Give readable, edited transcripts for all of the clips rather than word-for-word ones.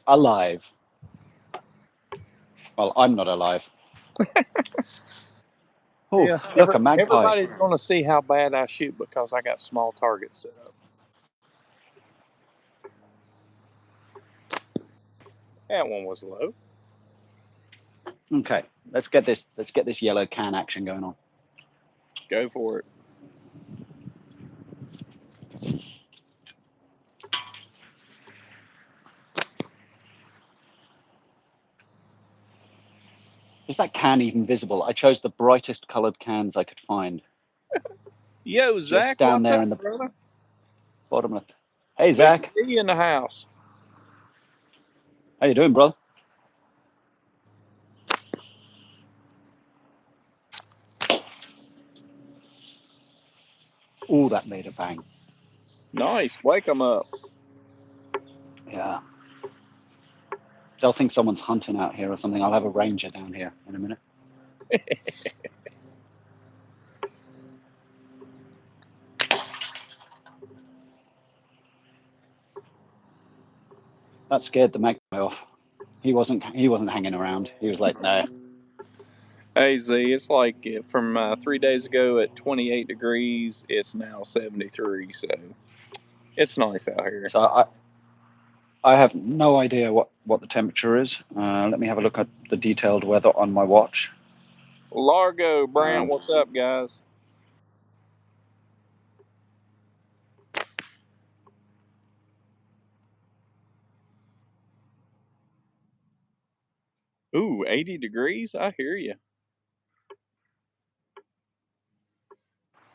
alive. Well, I'm not alive. Oh, Yeah, look, a magpie. everybody's going to see how bad I shoot because I got small targets set up. That one was low. Okay, let's get this yellow can action going on. Go for it. Is that can even visible? I chose the brightest colored cans I could find. Yo, Just Zach, down what's there up, in the brother? bottom left. Hey, Big Zach. C in the house. How you doing, brother? Oh, that made a bang. Nice. Wake them up. Yeah. They'll think someone's hunting out here or something. I'll have a ranger down here in a minute. That scared the magpie off. He wasn't hanging around. He was like, no. Hey, Z, it's like from 3 days ago at 28 degrees, it's now 73, so it's nice out here. So I have no idea what the temperature is. Let me have a look at the detailed weather on my watch. Largo, Brant, what's up, guys? Ooh, 80 degrees? I hear you.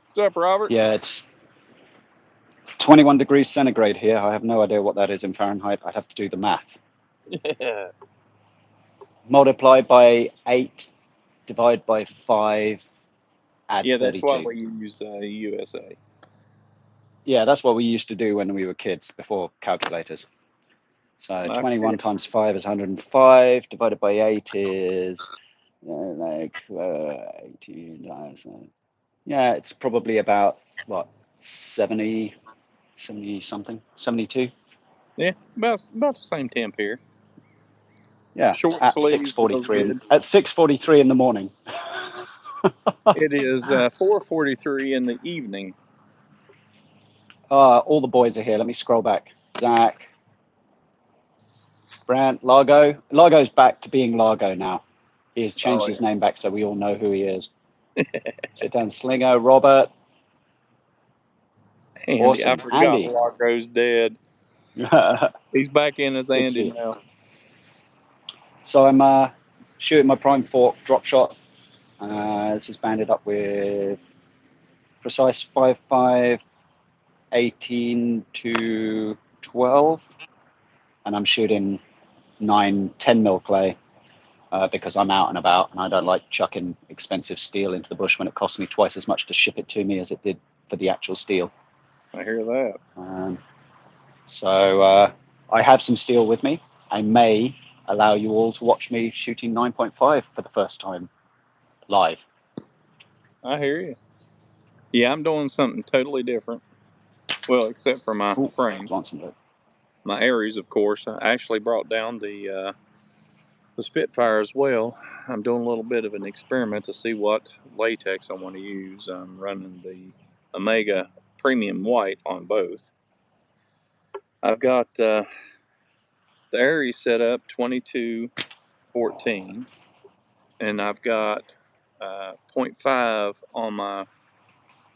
What's up, Robert? Yeah, it's 21 degrees centigrade here. I have no idea what that is in Fahrenheit. I'd have to do the math. Yeah. Multiply by 8, divide by 5, add Yeah, that's 32. why we use USA. Yeah, that's what we used to do when we were kids before calculators. So 21 times 5 is 105, divided by 8 is 18. Yeah, it's probably about, what, 70 something, 72? Yeah, about the same temp here. Yeah, Short at sleeves feels 6:43 good. at 6:43 in the morning. It is 4:43 in the evening. All the boys are here. Let me scroll back. Zach, Brant, Largo. Largo's back to being Largo now. He has changed his name back so we all know who he is. Sit down, Slinger, Robert. Andy, Awesome. I forgot Andy. Largo's dead. He's back in as Andy now. So I'm shooting my prime fork drop shot. This is banded up with precise 5.5, 18 to 12, and I'm shooting 9, 10 mil clay because I'm out and about, and I don't like chucking expensive steel into the bush when it costs me twice as much to ship it to me as it did for the actual steel. I hear that. So I have some steel with me. I may allow you all to watch me shooting 9.5 for the first time live. I hear you. Yeah, I'm doing something totally different. Well, except for my frame. My Aries, of course. I actually brought down the Spitfire as well. I'm doing a little bit of an experiment to see what latex I want to use. I'm running the Omega Premium White on both. I've got the Aries set up 22-14, and I've got 0.5 on my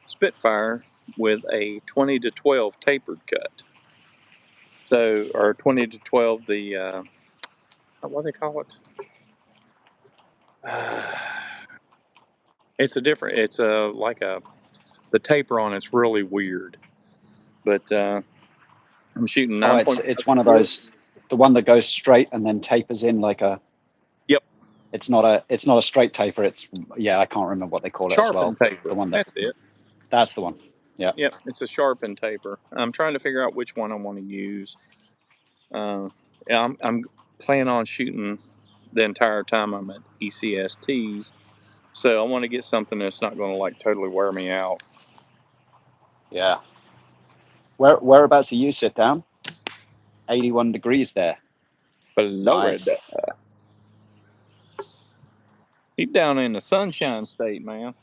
Spitfire with a 20-12 tapered cut. So, or 20-12, the what do they call it? It's a different. It's like the taper on it's really weird. But I'm shooting 9. It's one of those, the one that goes straight and then tapers in like a. Yep. It's not a straight taper. It's I can't remember what they call it Sharpened as well. taper. The one that's it. That's the one. Yeah. Yep. It's a sharpened taper. I'm trying to figure out which one I want to use. I'm planning on shooting the entire time I'm at ECSTs. So I want to get something that's not going to like totally wear me out. Yeah. Whereabouts do you sit down? 81 degrees there. Florida. Nice. He's down in the Sunshine State, man.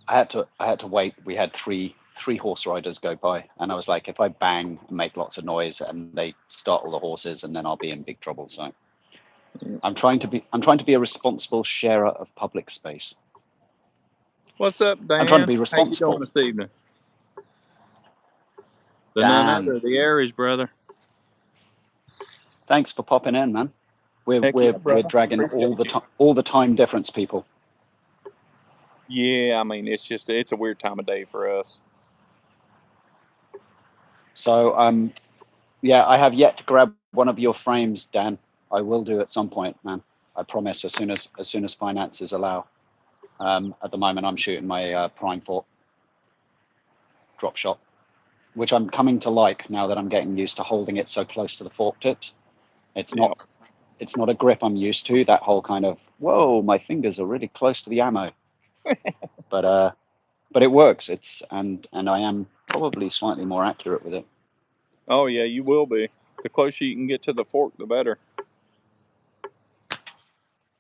I had to wait. We had three horse riders go by, and I was like, if I bang and make lots of noise and they startle the horses, and then I'll be in big trouble. So I'm trying to be a responsible sharer of public space. What's up, Dan? I'm trying to be How you responsible. doing this evening? Dan, None other, the Aries brother. thanks for popping in, man. We're dragging all the time difference, people. Yeah, I mean it's a weird time of day for us. So yeah, I have yet to grab one of your frames, Dan. I will do at some point, man. I promise. As soon as finances allow. At the moment, I'm shooting my prime fork drop shot, which I'm coming to like now that I'm getting used to holding it so close to the fork tips. It's not a grip I'm used to. That whole kind of whoa, my fingers are really close to the ammo. But it works. And I am probably slightly more accurate with it. Oh yeah, you will be. The closer you can get to the fork, the better.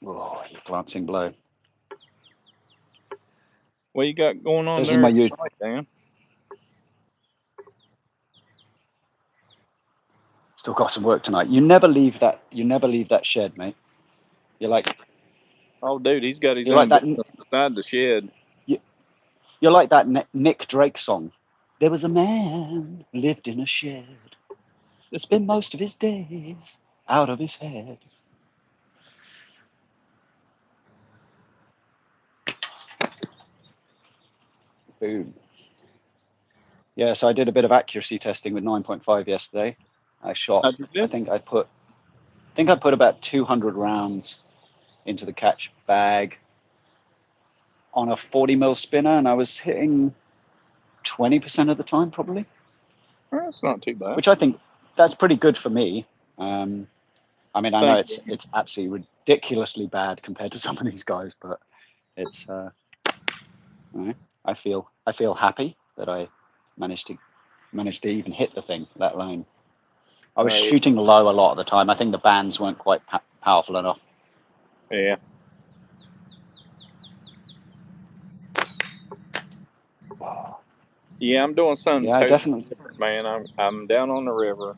Oh, you glancing blow. What you got going on This there? is my usual. Dan? Still got some work tonight. You never leave that shed, mate. You're like, oh, dude, he's got his own business beside the shed. You're like that Nick Drake song. There was a man who lived in a shed that spent most of his days out of his head. Boom. Yeah, so I did a bit of accuracy testing with 9.5 yesterday. I shot. I think I put about 200 rounds into the catch bag on a 40 mil spinner, and I was hitting 20% of the time, probably. Well, that's not too bad. Which I think that's pretty good for me. I mean, I know it's absolutely ridiculously bad compared to some of these guys, but it's I feel happy that I managed to even hit the thing, let alone. I was shooting low a lot of the time. I think the bands weren't quite powerful enough. Yeah. Yeah, I'm doing something totally different, man. I'm down on the river.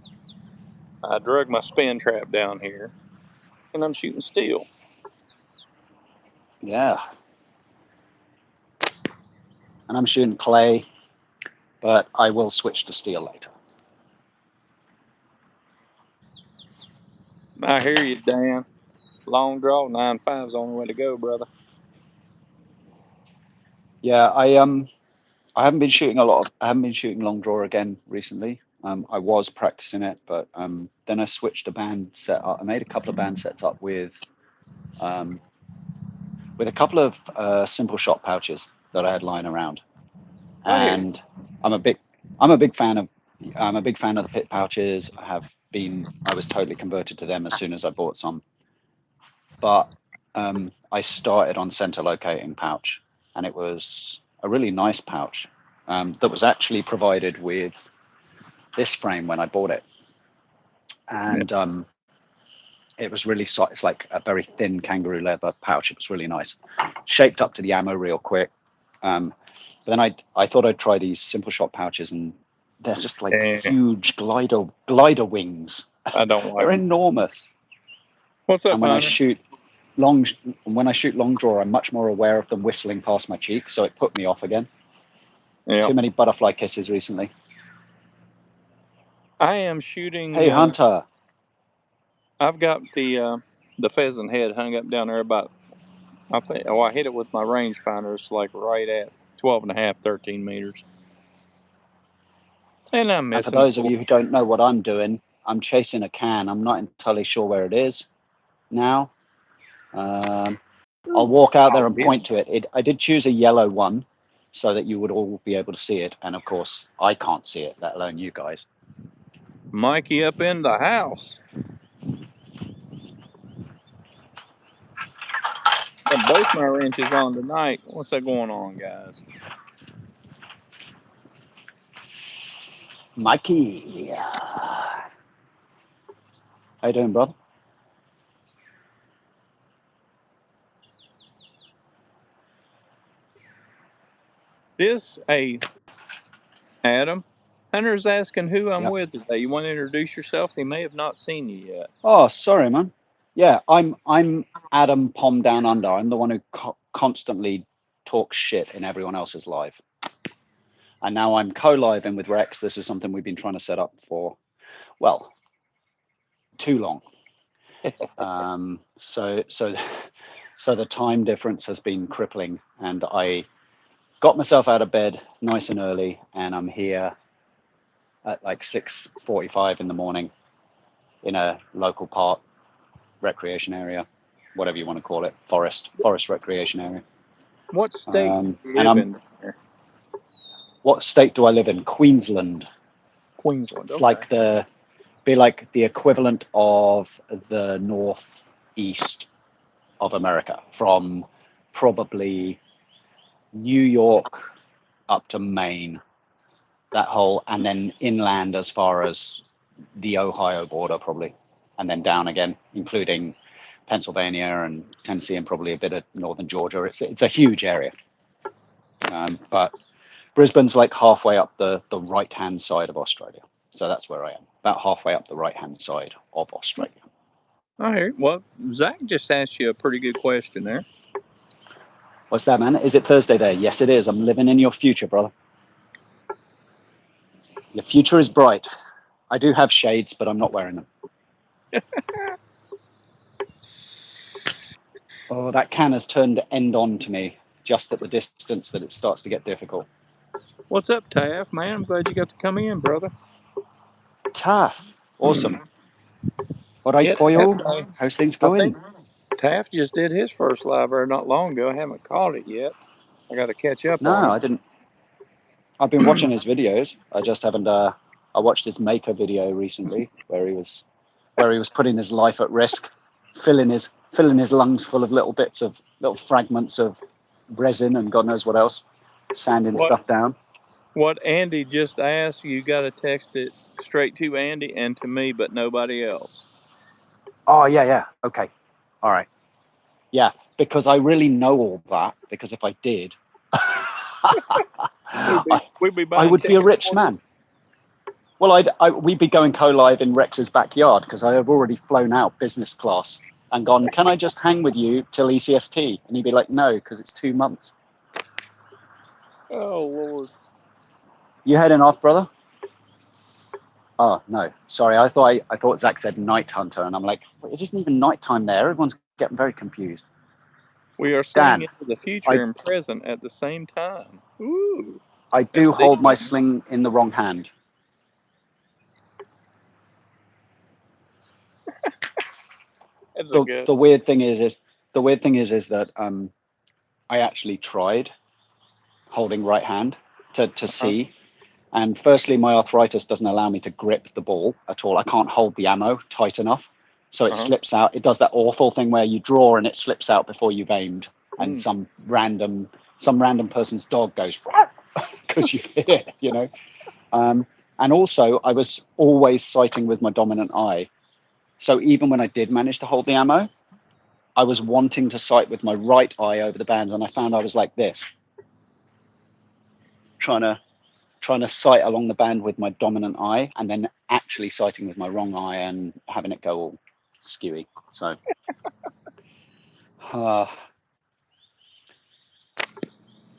I drug my spin trap down here, and I'm shooting steel. Yeah. And I'm shooting clay, but I will switch to steel later. I hear you, Dan. Long draw, 9.5's the only way to go, brother. Yeah, I haven't been shooting long draw again recently. I was practicing it, but then I switched a band set up. I made a couple of band sets up with a couple of simple shot pouches that I had lying around, and I'm a big fan of the pit pouches. I was totally converted to them as soon as I bought some, but I started on center locating pouch, and it was a really nice pouch that was actually provided with this frame when I bought it, and it was really soft. It's like a very thin kangaroo leather pouch. It was really nice, shaped up to the ammo real quick. But then I thought I'd try these simple shot pouches, and they're just like huge glider wings. I don't like They're enormous. What's up, and when I shoot long draw, I'm much more aware of them whistling past my cheek, so it put me off again. Yeah. Too many butterfly kisses recently. I am shooting. Hey, Hunter. I've got the pheasant head hung up down there about. I hit it with my rangefinder. It's like right at 12.5, 13 meters. And I'm missing. And for those of you who don't know what I'm doing, I'm chasing a can. I'm not entirely sure where it is now. I'll walk out there and point to it. I did choose a yellow one so that you would all be able to see it. And of course, I can't see it, let alone you guys. Mikey up in the house. Got both my wrenches on tonight. What's that going on, guys? Mikey. How you doing, brother? Adam, Hunter's asking who I'm Yep. with today. You want to introduce yourself? He may have not seen you yet. Oh, sorry, man. Yeah, I'm Adam Pom Down Under. I'm the one who constantly talks shit in everyone else's live. And now I'm co-living with Rex. This is something we've been trying to set up for, well, too long. So the time difference has been crippling, and I got myself out of bed nice and early, and I'm here at like 6:45 in the morning in a local park, recreation area, whatever you want to call it, forest recreation area. What state do you And live in there? What state do I live in? Queensland. Queensland. It's Okay. like the equivalent of the northeast of America, from probably New York up to Maine, that whole, and then inland as far as the Ohio border probably, and then down again, including Pennsylvania and Tennessee and probably a bit of northern Georgia. It's a huge area, but Brisbane's like halfway up the right-hand side of Australia. So that's where I am, about halfway up the right-hand side of Australia. I hear you. Well, Zach just asked you a pretty good question there. What's that, man? Is it Thursday there? Yes, it is. I'm living in your future, brother. Your future is bright. I do have shades, but I'm not wearing them. Oh, that can has turned end on to me just at the distance that it starts to get difficult. What's up, Taff, man? I'm glad you got to come in, brother. Taff. Awesome. All right, boyo. How's things going? Taff just did his first live there not long ago. I haven't caught it yet. I got to catch up No, on it. I didn't. I've been watching his videos. I just haven't. I watched his maker video recently where he was putting his life at risk, filling his lungs full of little fragments of resin and God knows what else, sanding stuff down. What Andy just asked, you got to text it straight to Andy and to me, but nobody else. Oh yeah. Okay. All right. Yeah, because I really know all that. Because if I did, we'd be I would be a rich man. Well, we'd be going co-live in Rex's backyard because I have already flown out business class and gone, can I just hang with you till ECST? And he'd be like, no, because it's 2 months. Oh, Lord. You heading off, brother? Oh, no. Sorry, I thought Zach said night hunter, and I'm like, it isn't even nighttime there. Everyone's getting very confused. We are seeing into the future and present at the same time. Ooh. I do hold my sling in the wrong hand. The weird thing is that I actually tried holding right hand to see. And firstly, my arthritis doesn't allow me to grip the ball at all. I can't hold the ammo tight enough. So it slips out. It does that awful thing where you draw and it slips out before you've aimed. And some random person's dog goes because you hit it, you know. And also, I was always sighting with my dominant eye. So even when I did manage to hold the ammo, I was wanting to sight with my right eye over the band, and I found I was like this, trying to sight along the band with my dominant eye, and then actually sighting with my wrong eye and having it go all skewy. So, I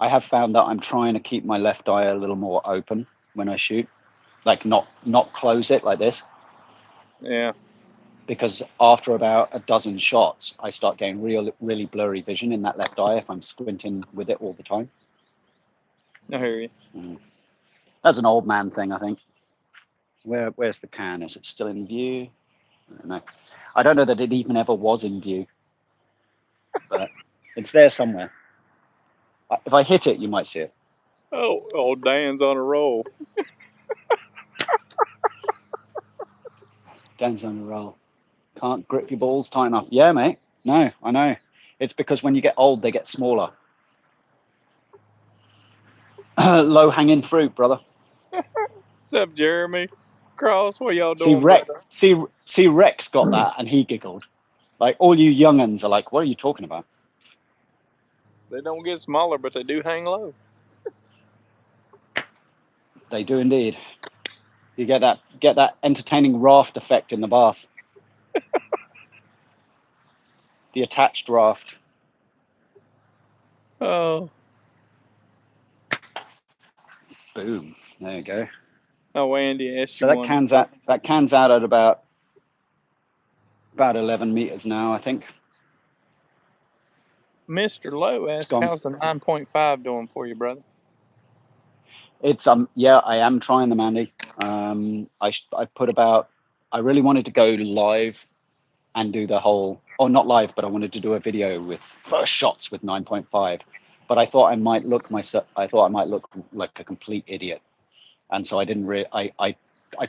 have found that I'm trying to keep my left eye a little more open when I shoot, like not close it like this. Yeah. Because after about a dozen shots, I start getting really blurry vision in that left eye if I'm squinting with it all the time. I hear you. That's an old man thing, I think. Where's the can? Is it still in view? I don't know that it even ever was in view, but it's there somewhere. If I hit it, you might see it. Oh, Dan's on a roll. Dan's on a roll. Can't grip your balls tight enough. Yeah, mate. No, I know. It's because when you get old, they get smaller. Low hanging fruit, brother. What's up, Jeremy? Cross, what y'all doing, brother? See, Rex got that, and he giggled. Like, all you young'uns are like, what are you talking about? They don't get smaller, but they do hang low. They do indeed. You get that entertaining raft effect in the bath. The attached raft. Oh. Boom. There you go. Oh, Andy asked so you that one. can's out at about 11 meters now, I think. Mr. Lowe asked, how's the 9.5 doing for you, brother? It's yeah, I am trying them, Andy. I put about, I really wanted to go live and do the whole, oh, not live, but I wanted to do a video with first shots with 9.5. But I thought I might look like a complete idiot, and so I didn't really. I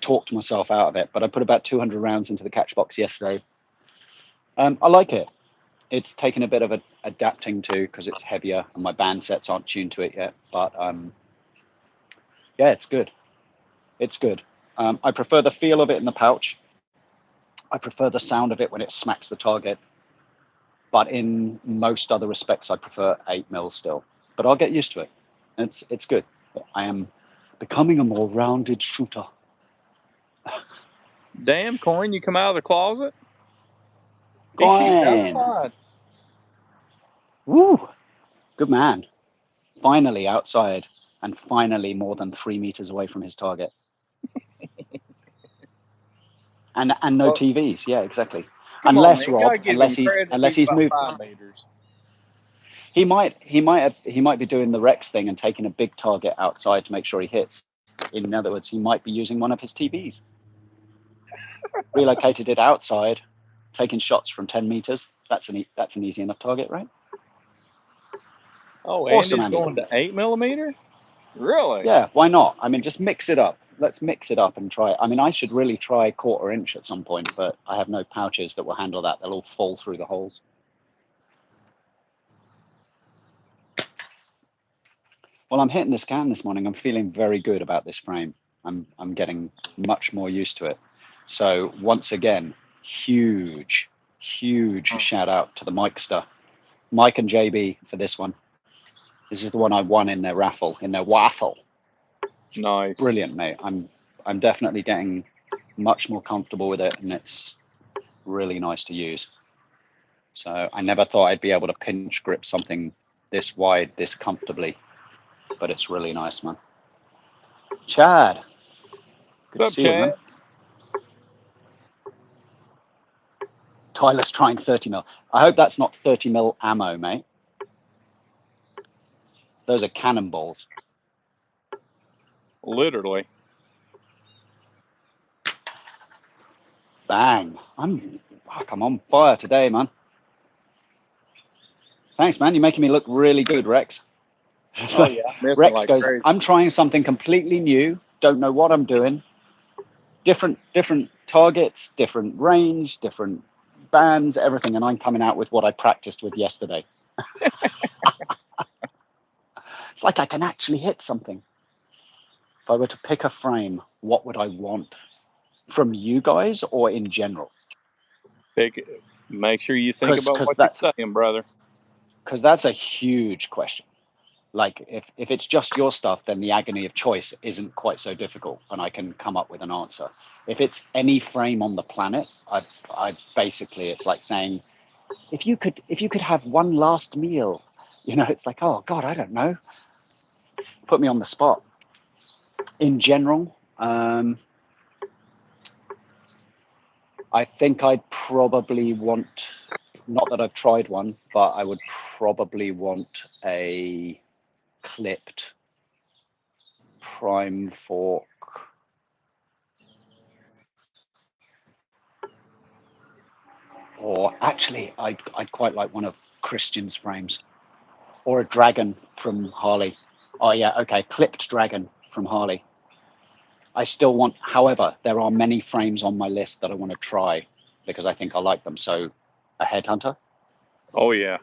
talked myself out of it. But I put about 200 rounds into the catch box yesterday. I like it. It's taken a bit of adapting to because it's heavier and my band sets aren't tuned to it yet. But yeah, it's good. It's good. I prefer the feel of it in the pouch. I prefer the sound of it when it smacks the target. But in most other respects, I prefer 8mm still. But I'll get used to it. It's good. I am becoming a more rounded shooter. Damn, Coin, you come out of the closet? Coin! Woo! Good man. Finally outside, and finally more than 3 meters away from his target. and no TVs. Yeah, exactly. Unless Rob, unless he's moved 5 meters. He might be doing the Rex thing and taking a big target outside to make sure he hits. In other words, he might be using one of his TVs. Relocated it outside, taking shots from 10 meters. That's an easy enough target, right? Oh, awesome, Andy's going to 8mm? Really? Yeah, why not? I mean, just mix it up. Let's mix it up and try it. I mean, I should really try 1/4 inch at some point, but I have no pouches that will handle that. They'll all fall through the holes. Well, I'm hitting this can this morning. I'm feeling very good about this frame. I'm getting much more used to it. So once again, huge shout out to the Mikester, Mike and JB for this one. This is the one I won in their raffle, in their waffle. Nice. Brilliant, mate. I'm definitely getting much more comfortable with it, and it's really nice to use. So I never thought I'd be able to pinch grip something this wide, this comfortably, but it's really nice, man. Chad. Good to see you, man. Tyler's trying 30mm. I hope that's not 30mm ammo, mate. Those are cannonballs. Literally. Bang. I'm on fire today, man. Thanks, man. You're making me look really good, Rex. Oh, yeah. Rex goes, I'm trying something completely new. Don't know what I'm doing. Different targets, different range, different bands, everything. And I'm coming out with what I practiced with yesterday. It's like I can actually hit something. If I were to pick a frame, what would I want from you guys or in general? Make sure you think about what you're saying, brother. Because that's a huge question. Like if it's just your stuff, then the agony of choice isn't quite so difficult, and I can come up with an answer. If it's any frame on the planet, I basically, it's like saying, if you could have one last meal, it's like, oh God, I don't know. Put me on the spot. In general, I think I'd probably want, not that I've tried one, but I would probably want a clipped prime fork. Or actually, I'd quite like one of Christian's frames, or a dragon from Harley. Oh yeah, okay, clipped dragon from Harley. I still want, however, there are many frames on my list that I want to try because I think I like them. So a headhunter. Oh yeah.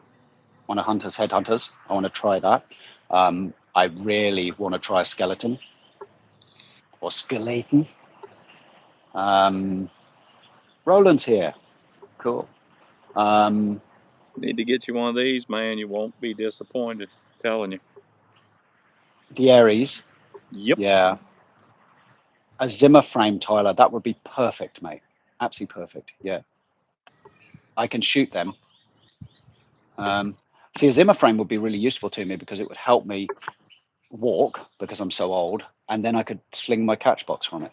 One of Hunter's headhunters. I want to try that. I really want to try a skeleton. or skeleton. Roland's here. Cool. Need to get you one of these, man. You won't be disappointed. I'm telling you. The Aries. Yep. Yeah. A Zimmer frame, Tyler. That would be perfect, mate. Absolutely perfect. Yeah. I can shoot them. See, a Zimmer frame would be really useful to me because it would help me walk because I'm so old, and then I could sling my catch box from it.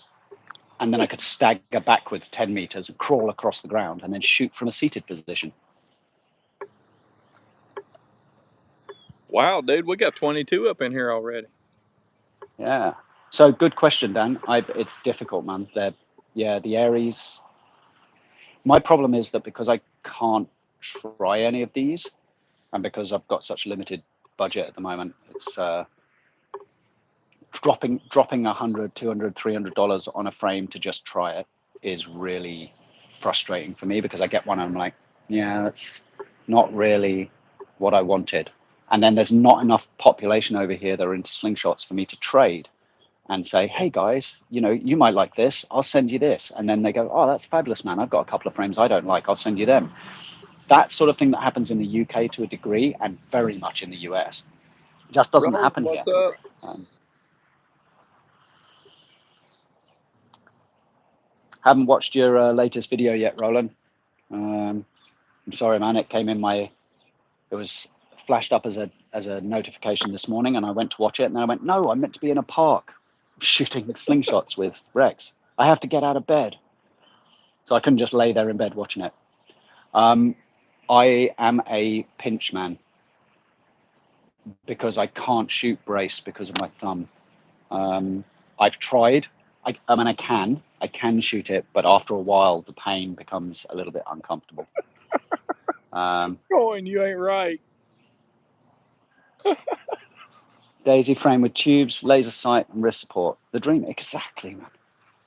And then I could stagger backwards 10 meters and crawl across the ground and then shoot from a seated position. Wow, dude, we got 22 up in here already. Yeah. So good question, Dan. It's difficult, man. The Aries. My problem is that because I can't try any of these, and because I've got such limited budget at the moment, it's dropping $100, $200, $300 on a frame to just try it is really frustrating for me because I get one and I'm like, yeah, that's not really what I wanted. And then there's not enough population over here that are into slingshots for me to trade and say, hey guys, you might like this. I'll send you this. And then they go, oh, that's fabulous, man. I've got a couple of frames I don't like. I'll send you them. That sort of thing that happens in the UK to a degree and very much in the US. It just doesn't Roland, happen here. what's up? Haven't watched your latest video yet, Roland. I'm sorry, man. It came in it was flashed up as a notification this morning, and I went to watch it, and then I went, no, I'm meant to be in a park shooting slingshots with Rex. I have to get out of bed. So I couldn't just lay there in bed watching it. I am a pinch man because I can't shoot brace because of my thumb. I've tried. I can shoot it, but after a while, the pain becomes a little bit uncomfortable. Going, you ain't right. Daisy frame with tubes, laser sight, and wrist support. The dream, exactly, man.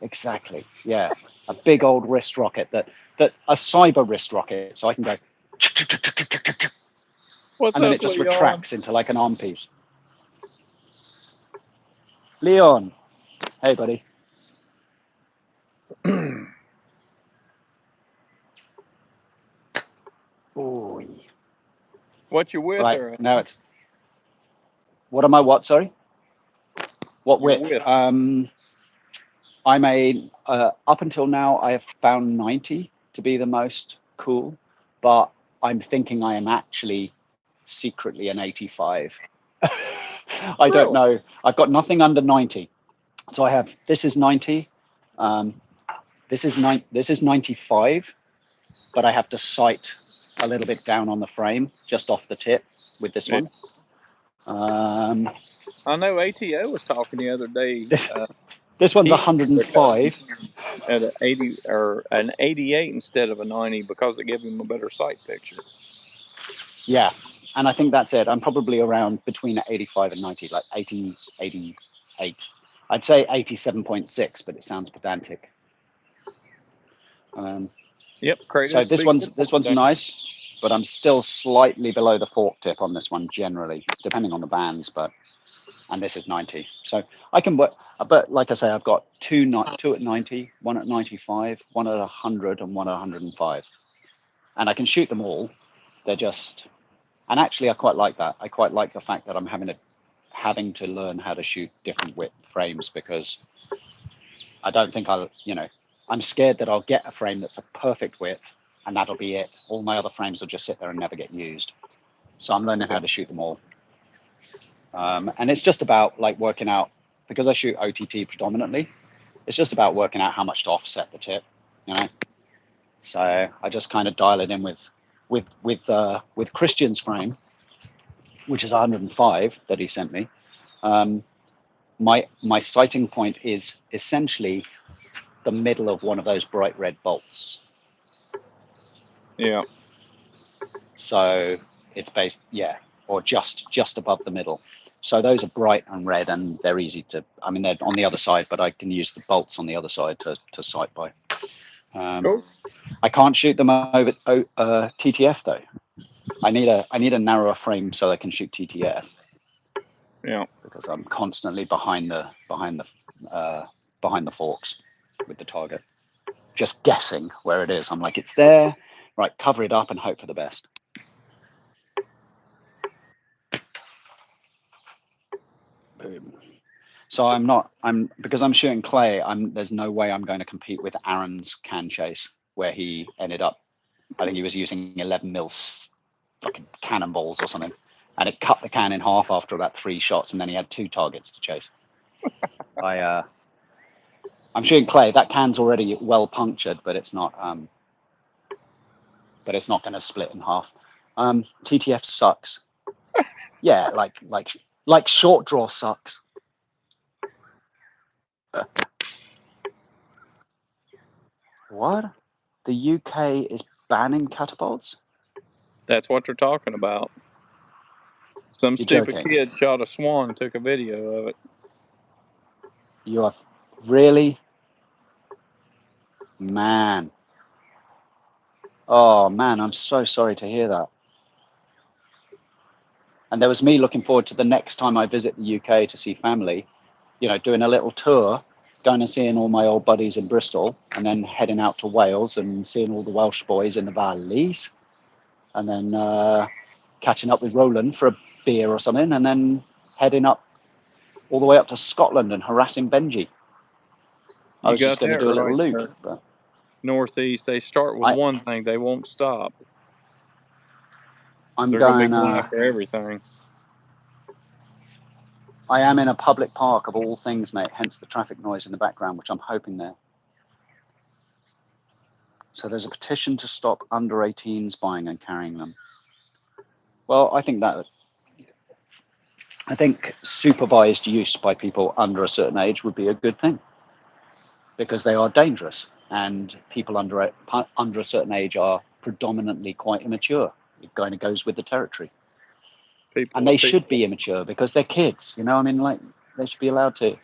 Exactly. Yeah, a big old wrist rocket that a cyber wrist rocket, so I can go, What's and then up, it just Leon? retracts into like an arm piece. Leon, hey buddy. Oh. What you with Right her? now it's. What am I? What? Sorry. What You're width? with. I'm up until now I have found 90 to be the most cool, but I'm thinking I am actually secretly an 85. I don't know. I've got nothing under 90. So I have, this is 90. This is 95, but I have to sight a little bit down on the frame, just off the tip with this one. I know ATO was talking the other day. This one's 105. At an 80 or an 88 instead of a 90 because it gave him a better sight picture. Yeah, and I think that's it. I'm probably around between 85 and 90, like 80, 88. I'd say 87.6, but it sounds pedantic. Yep, so this one's nice, but I'm still slightly below the fork tip on this one generally, depending on the bands. And this is 90, so I can work. But like I say, I've got two at 90, one at 95, one at 100, and one at 105, and I can shoot them all. They're just, and actually, I quite like that. I quite like the fact that I'm having to learn how to shoot different width frames because I don't think I'm scared that I'll get a frame that's a perfect width and that'll be it. All my other frames will just sit there and never get used. So I'm learning how to shoot them all. And it's just about like working out, because I shoot OTT predominantly, it's just about working out how much to offset the tip, So I just kind of dial it in with Christian's frame, which is 105 that he sent me. My sighting point is essentially the middle of one of those bright red bolts. Yeah. So it's based, or just above the middle. So those are bright and red, and they're easy to. I mean, they're on the other side, but I can use the bolts on the other side to sight by. Cool. I can't shoot them over TTF though. I need a narrower frame so I can shoot TTF. Yeah. Because I'm constantly behind the behind the forks with the target, just guessing where it is. I'm like, it's there, right? Cover it up and hope for the best. Boom. So because I'm shooting clay, there's no way I'm going to compete with Aaron's can chase, where he ended up, I think he was using 11 mils fucking cannonballs or something, and it cut the can in half after about 3 shots, and then he had 2 targets to chase. I'm shooting clay. That can's already well punctured, but it's not going to split in half. TTF sucks. Yeah, like short draw sucks. What? The UK is banning catapults? That's what they're talking about. Some You're stupid joking. kid shot a swan and took a video of it. You are really? Man. Oh, man, I'm so sorry to hear that. And there was me looking forward to the next time I visit the UK to see family, doing a little tour, going and seeing all my old buddies in Bristol, and then heading out to Wales and seeing all the Welsh boys in the valleys, and then catching up with Roland for a beer or something, and then heading up all the way up to Scotland and harassing Benji. I was just going to do a little right loop. there. But Northeast, they start with one thing, they won't stop. They're going to be going after everything. I am in a public park of all things, mate, hence the traffic noise in the background, which I'm hoping there. So there's a petition to stop under 18s buying and carrying them. Well, I think supervised use by people under a certain age would be a good thing, because they are dangerous, and people under a certain age are predominantly quite immature. It kind of goes with the territory. And they should be immature because they're kids, like they should be allowed to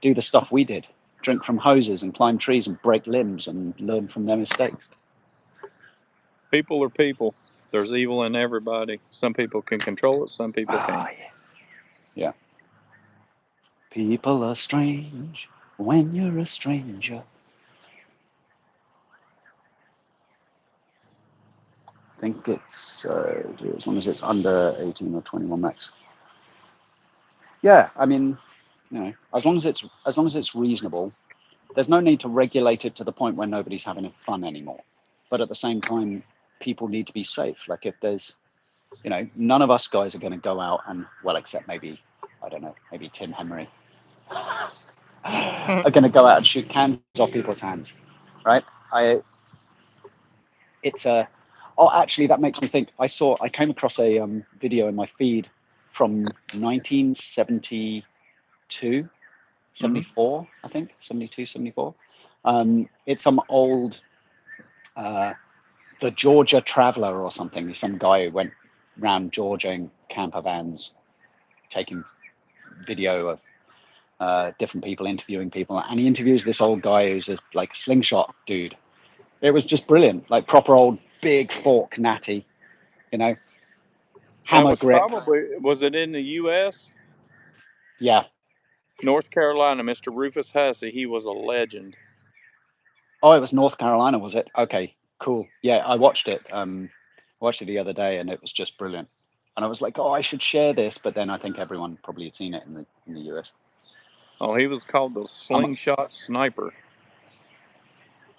do the stuff we did, drink from hoses and climb trees and break limbs and learn from their mistakes. People are people. There's evil in everybody. Some people can control it, some people can't. Yeah. People are strange when you're a stranger. I think it's as long as it's under 18 or 21 max. Yeah, I mean, as long as it's reasonable, there's no need to regulate it to the point where nobody's having fun anymore. But at the same time, people need to be safe. Like if there's, none of us guys are going to go out and, well, except maybe, I don't know, maybe Tim Henry, are going to go out and shoot cans off people's hands, right? Actually, that makes me think. I came across a video in my feed from 1972, 74, I think, 72, 74. It's some old, the Georgia Traveler or something. Some guy who went around Georgia in camper vans, taking video of different people, interviewing people, and he interviews this old guy who's a slingshot dude. It was just brilliant, like proper old big fork natty, hammer grip. Was it in the U.S.? Yeah. North Carolina, Mr. Rufus Hussey, he was a legend. Oh, it was North Carolina, was it? Okay, cool. Yeah, I watched it. Watched it the other day, and it was just brilliant. And I was like, oh, I should share this, but then I think everyone probably had seen it in the US. Oh, he was called the slingshot sniper.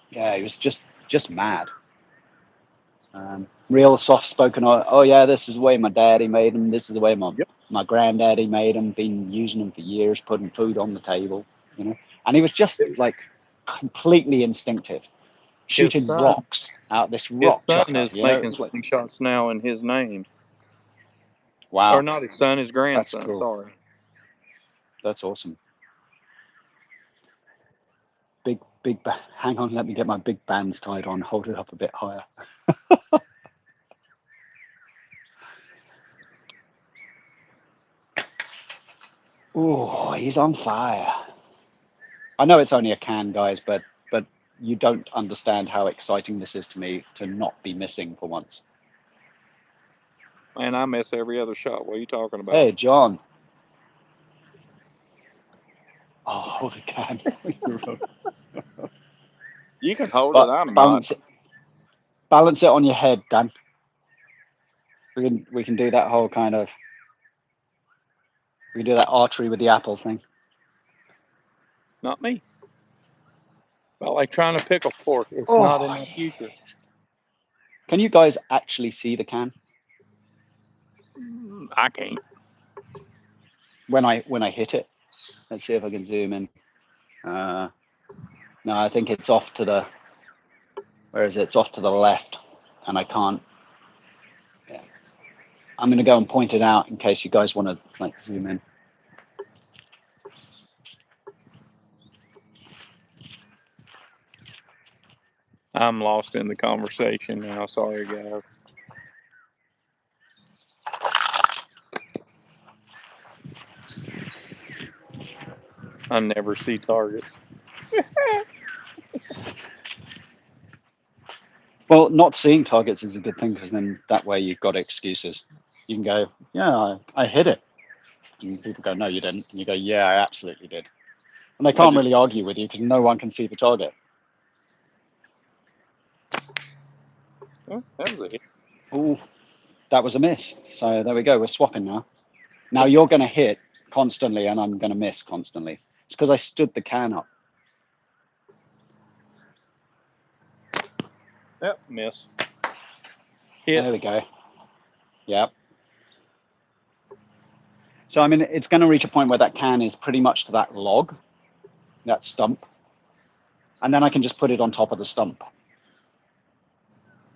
Yeah, he was just mad. Real soft-spoken. Oh yeah, this is the way my daddy made them. This is the way my granddaddy made them. Been using them for years, putting food on the table. And he was just completely instinctive, shooting rocks out this rock chucker. His son is making slingshots now in his name. Wow. Or not his son, his grandson. That's cool. Sorry. That's awesome. Big hang on, let me get my big bands tied on. Hold it up a bit higher. Oh, he's on fire. I know it's only a can, guys, but you don't understand how exciting this is to me to not be missing for once. Man, I miss every other shot. What are you talking about? Hey, John. Oh, hold the can. You can hold But it. I'm balance not. balance it on your head, Dan. We can do that whole kind of. We can do that archery with the apple thing. Not me. But like trying to pick a fork, it's not in my future. Can you guys actually see the can? I can't. When I hit it, let's see if I can zoom in. No, I think it's off to the. Where is it? It's off to the left, and I can't. Yeah. I'm going to go and point it out in case you guys want to like zoom in. I'm lost in the conversation now. Sorry, guys. I never see targets. Well, not seeing targets is a good thing because then that way you've got excuses. You can go, yeah, I hit it. And people go, no, you didn't. And you go, yeah, I absolutely did. And they can't really argue with you because no one can see the target. Oh, that was a hit. Oh, that was a miss. So there we go. We're swapping now. Now you're going to hit constantly and I'm going to miss constantly. It's because I stood the can up. Yep, miss. Hit. There we go. Yep. So, I mean, it's going to reach a point where that can is pretty much to that log, that stump. And then I can just put it on top of the stump.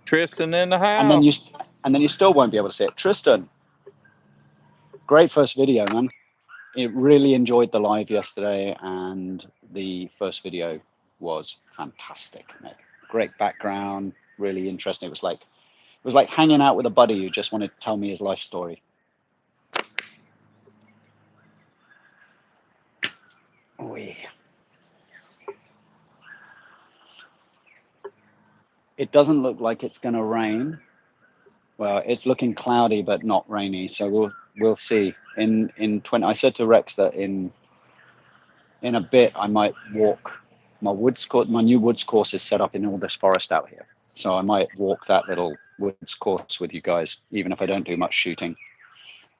Tristan in the house. And then you still won't be able to see it. Tristan, great first video, man. It really enjoyed the live yesterday, and the first video was fantastic, mate. Great background, really interesting. It was like hanging out with a buddy who just wanted to tell me his life story. Oy. It doesn't look like it's going to rain. Well, it's looking cloudy but not rainy, so we'll see. In 20, I said to Rex that in a bit I might walk my woods course. My new woods course is set up in all this forest out here, so I might walk that little woods course with you guys, even if I don't do much shooting.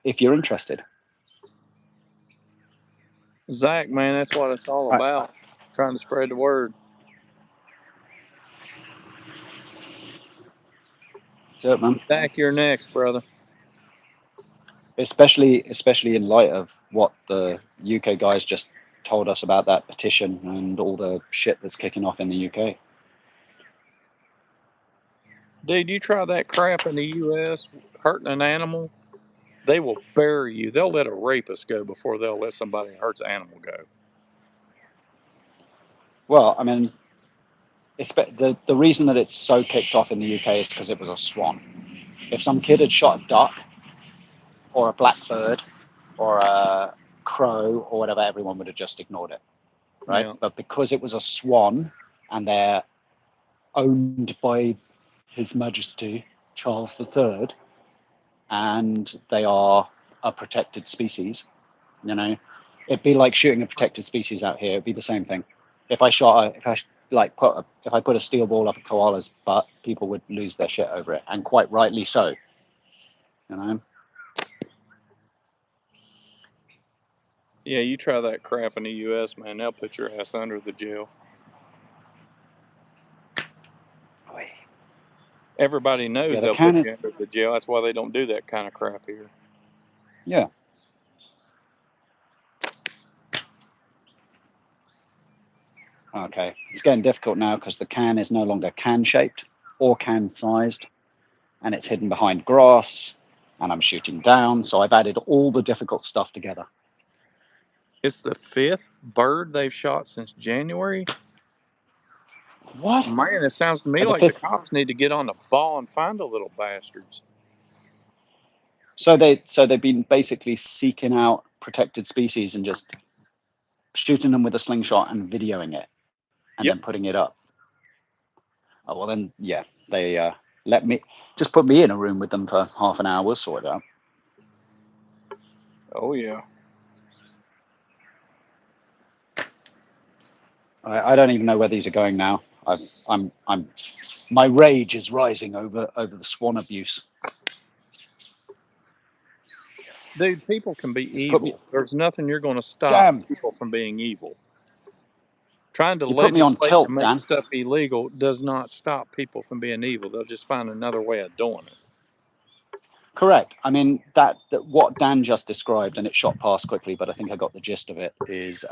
If you're interested, Zach, man, that's what it's all about. Trying to spread the word. That's it, man. Zach, you're next, brother. Especially in light of what the UK guys just told us about that petition and all the shit that's kicking off in the UK. Dude, you try that crap in the U.S., hurting an animal, they will bury you. They'll let a rapist go before they'll let somebody who hurts an animal go. Well, I mean, the reason that it's so kicked off in the UK is because it was a swan. If some kid had shot a duck or a blackbird or a crow or whatever, everyone would have just ignored it, right? Yeah. But because it was a swan and they're owned by His Majesty Charles III, and they are a protected species, you know, it'd be like shooting a protected species out here. It'd be the same thing. If I put a steel ball up a koala's butt, people would lose their shit over it, and quite rightly so. You know. Yeah, you try that crap in the U.S., man, they'll put your ass under the jail. Everybody knows they'll put you under the jail. That's why they don't do that kind of crap here. Yeah. Okay, it's getting difficult now because the can is no longer can-shaped or can-sized, and it's hidden behind grass, and I'm shooting down, so I've added all the difficult stuff together. It's the 5th bird they've shot since January. What? Man, it sounds to me like the cops need to get on the ball and find the little bastards. So they've been basically seeking out protected species and just shooting them with a slingshot and videoing it, and then putting it up. Oh, well then, yeah, they let me just put me in a room with them for half an hour. We'll sort it out. Oh yeah. I don't even know where these are going now. My rage is rising over the swan abuse. Dude, people can be It's put me. evil. There's nothing you're going to stop Damn, people from being evil. Trying to you put me on legislate to tilt, make Dan. stuff illegal does not stop people from being evil. They'll just find another way of doing it. Correct. I mean that what Dan just described, and it shot past quickly, but I think I got the gist of it. Is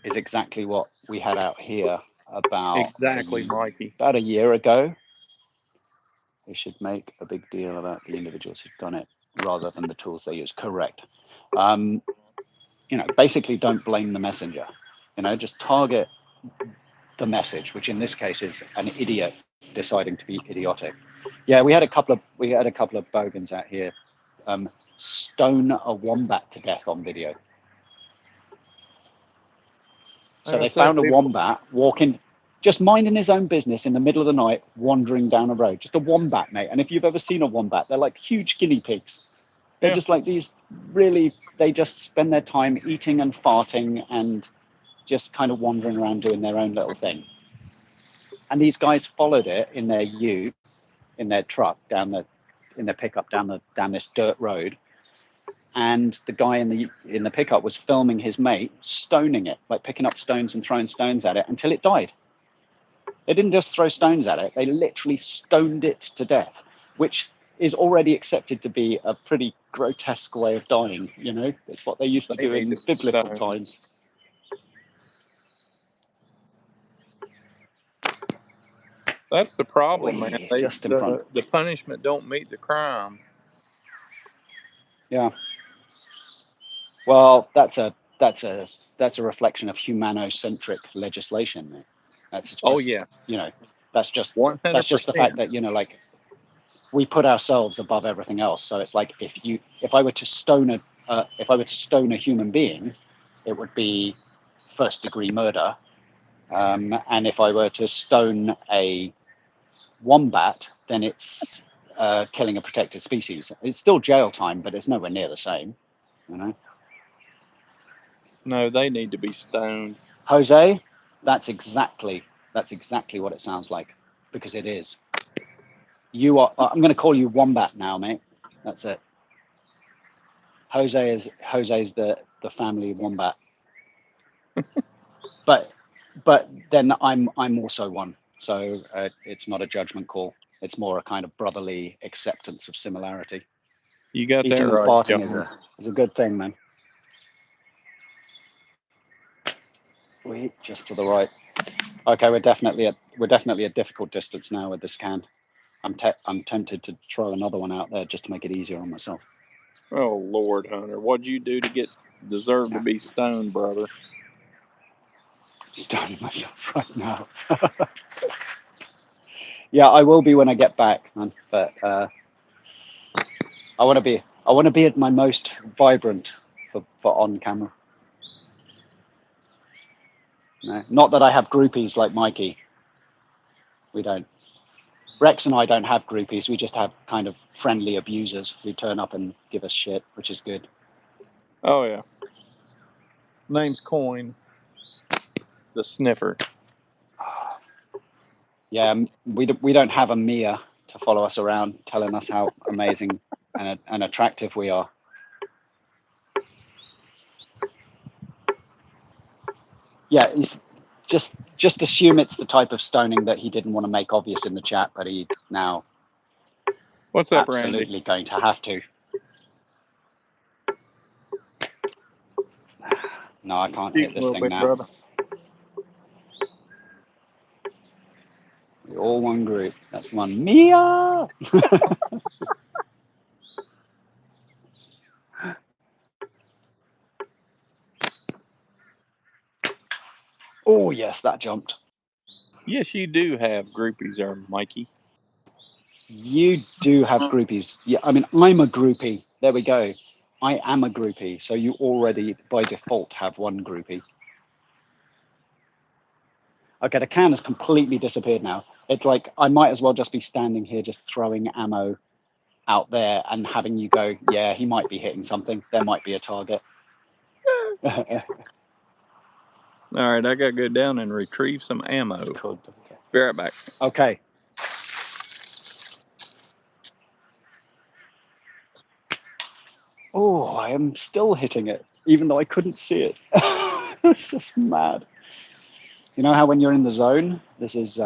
exactly what we had out here Exactly, Mikey. about a year ago. They should make a big deal about the individuals who've done it rather than the tools they use. Correct. Basically, don't blame the messenger. Just target the message, which in this case is an idiot deciding to be idiotic. Yeah, we had a couple of bogans out here stone a wombat to death on video. So Like I they said, found a wombat walking, just minding his own business in the middle of the night, wandering down a road. Just a wombat, mate. And if you've ever seen a wombat, they're like huge guinea pigs. They're just like these really, they just spend their time eating and farting and just kind of wandering around doing their own little thing. And these guys followed it in their ute, in their truck, in their pickup down this dirt road. And the guy in the pickup was filming his mate stoning it, like picking up stones and throwing stones at it until it died. They didn't just throw stones at it; they literally stoned it to death, which is already accepted to be a pretty grotesque way of dying. It's what they used to do in biblical times. That's the problem, man. The punishment don't meet the crime. Yeah. Well, that's a reflection of humanocentric legislation. That's just, that's just 100%. the fact that like we put ourselves above everything else. So it's like if I were to stone a human being, it would be first degree murder, and if I were to stone a wombat, then it's killing a protected species. It's still jail time, but it's nowhere near the same. No, they need to be stoned. Jose, that's exactly what it sounds like, because it is. You are. I'm going to call you Wombat now, mate. That's it. Jose's the family Wombat. but then I'm also one. So it's not a judgment call. It's more a kind of brotherly acceptance of similarity. You got Eating that and right, farting John. is a good thing, man. Wait, just to the right. Okay, we're definitely a difficult distance now with this can. I'm tempted to throw another one out there just to make it easier on myself. Oh Lord, Hunter, what'd you do to deserve to be stoned, brother? Stoning myself right now. Yeah, I will be when I get back, man. But I want to be at my most vibrant for on camera. No, not that I have groupies like Mikey. We don't. Rex and I don't have groupies. We just have kind of friendly abusers who turn up and give us shit, which is good. Oh yeah. Name's Coin, the sniffer. Yeah, we don't have a Mia to follow us around, telling us how amazing and attractive we are. Yeah, just assume it's the type of stoning that he didn't want to make obvious in the chat, but he's now What's up, absolutely Randy? going to have to. No, I can't hit this thing bit, now. brother. We're all one group. That's one. Mia! Oh, yes, that jumped. Yes, you do have groupies, Mikey. You do have groupies. Yeah, I mean, I'm a groupie. There we go. I am a groupie. So you already, by default, have one groupie. Okay, the can has completely disappeared now. It's like I might as well just be standing here just throwing ammo out there and having you go, yeah, he might be hitting something. There might be a target. All right, I got to go down and retrieve some ammo. It's cool. Be right back. Okay. Oh, I am still hitting it, even though I couldn't see it. It's just mad. You know how when you're in the zone, this is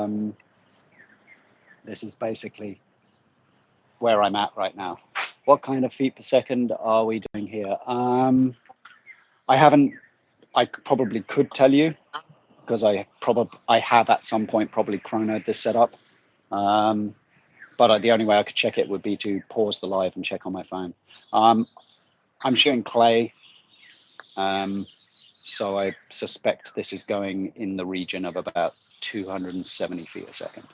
basically where I'm at right now. What kind of feet per second are we doing here? I haven't. I probably could tell you because I have at some point probably chronoed this setup. But the only way I could check it would be to pause the live and check on my phone. I'm shooting clay, so I suspect this is going in the region of about 270 feet a second.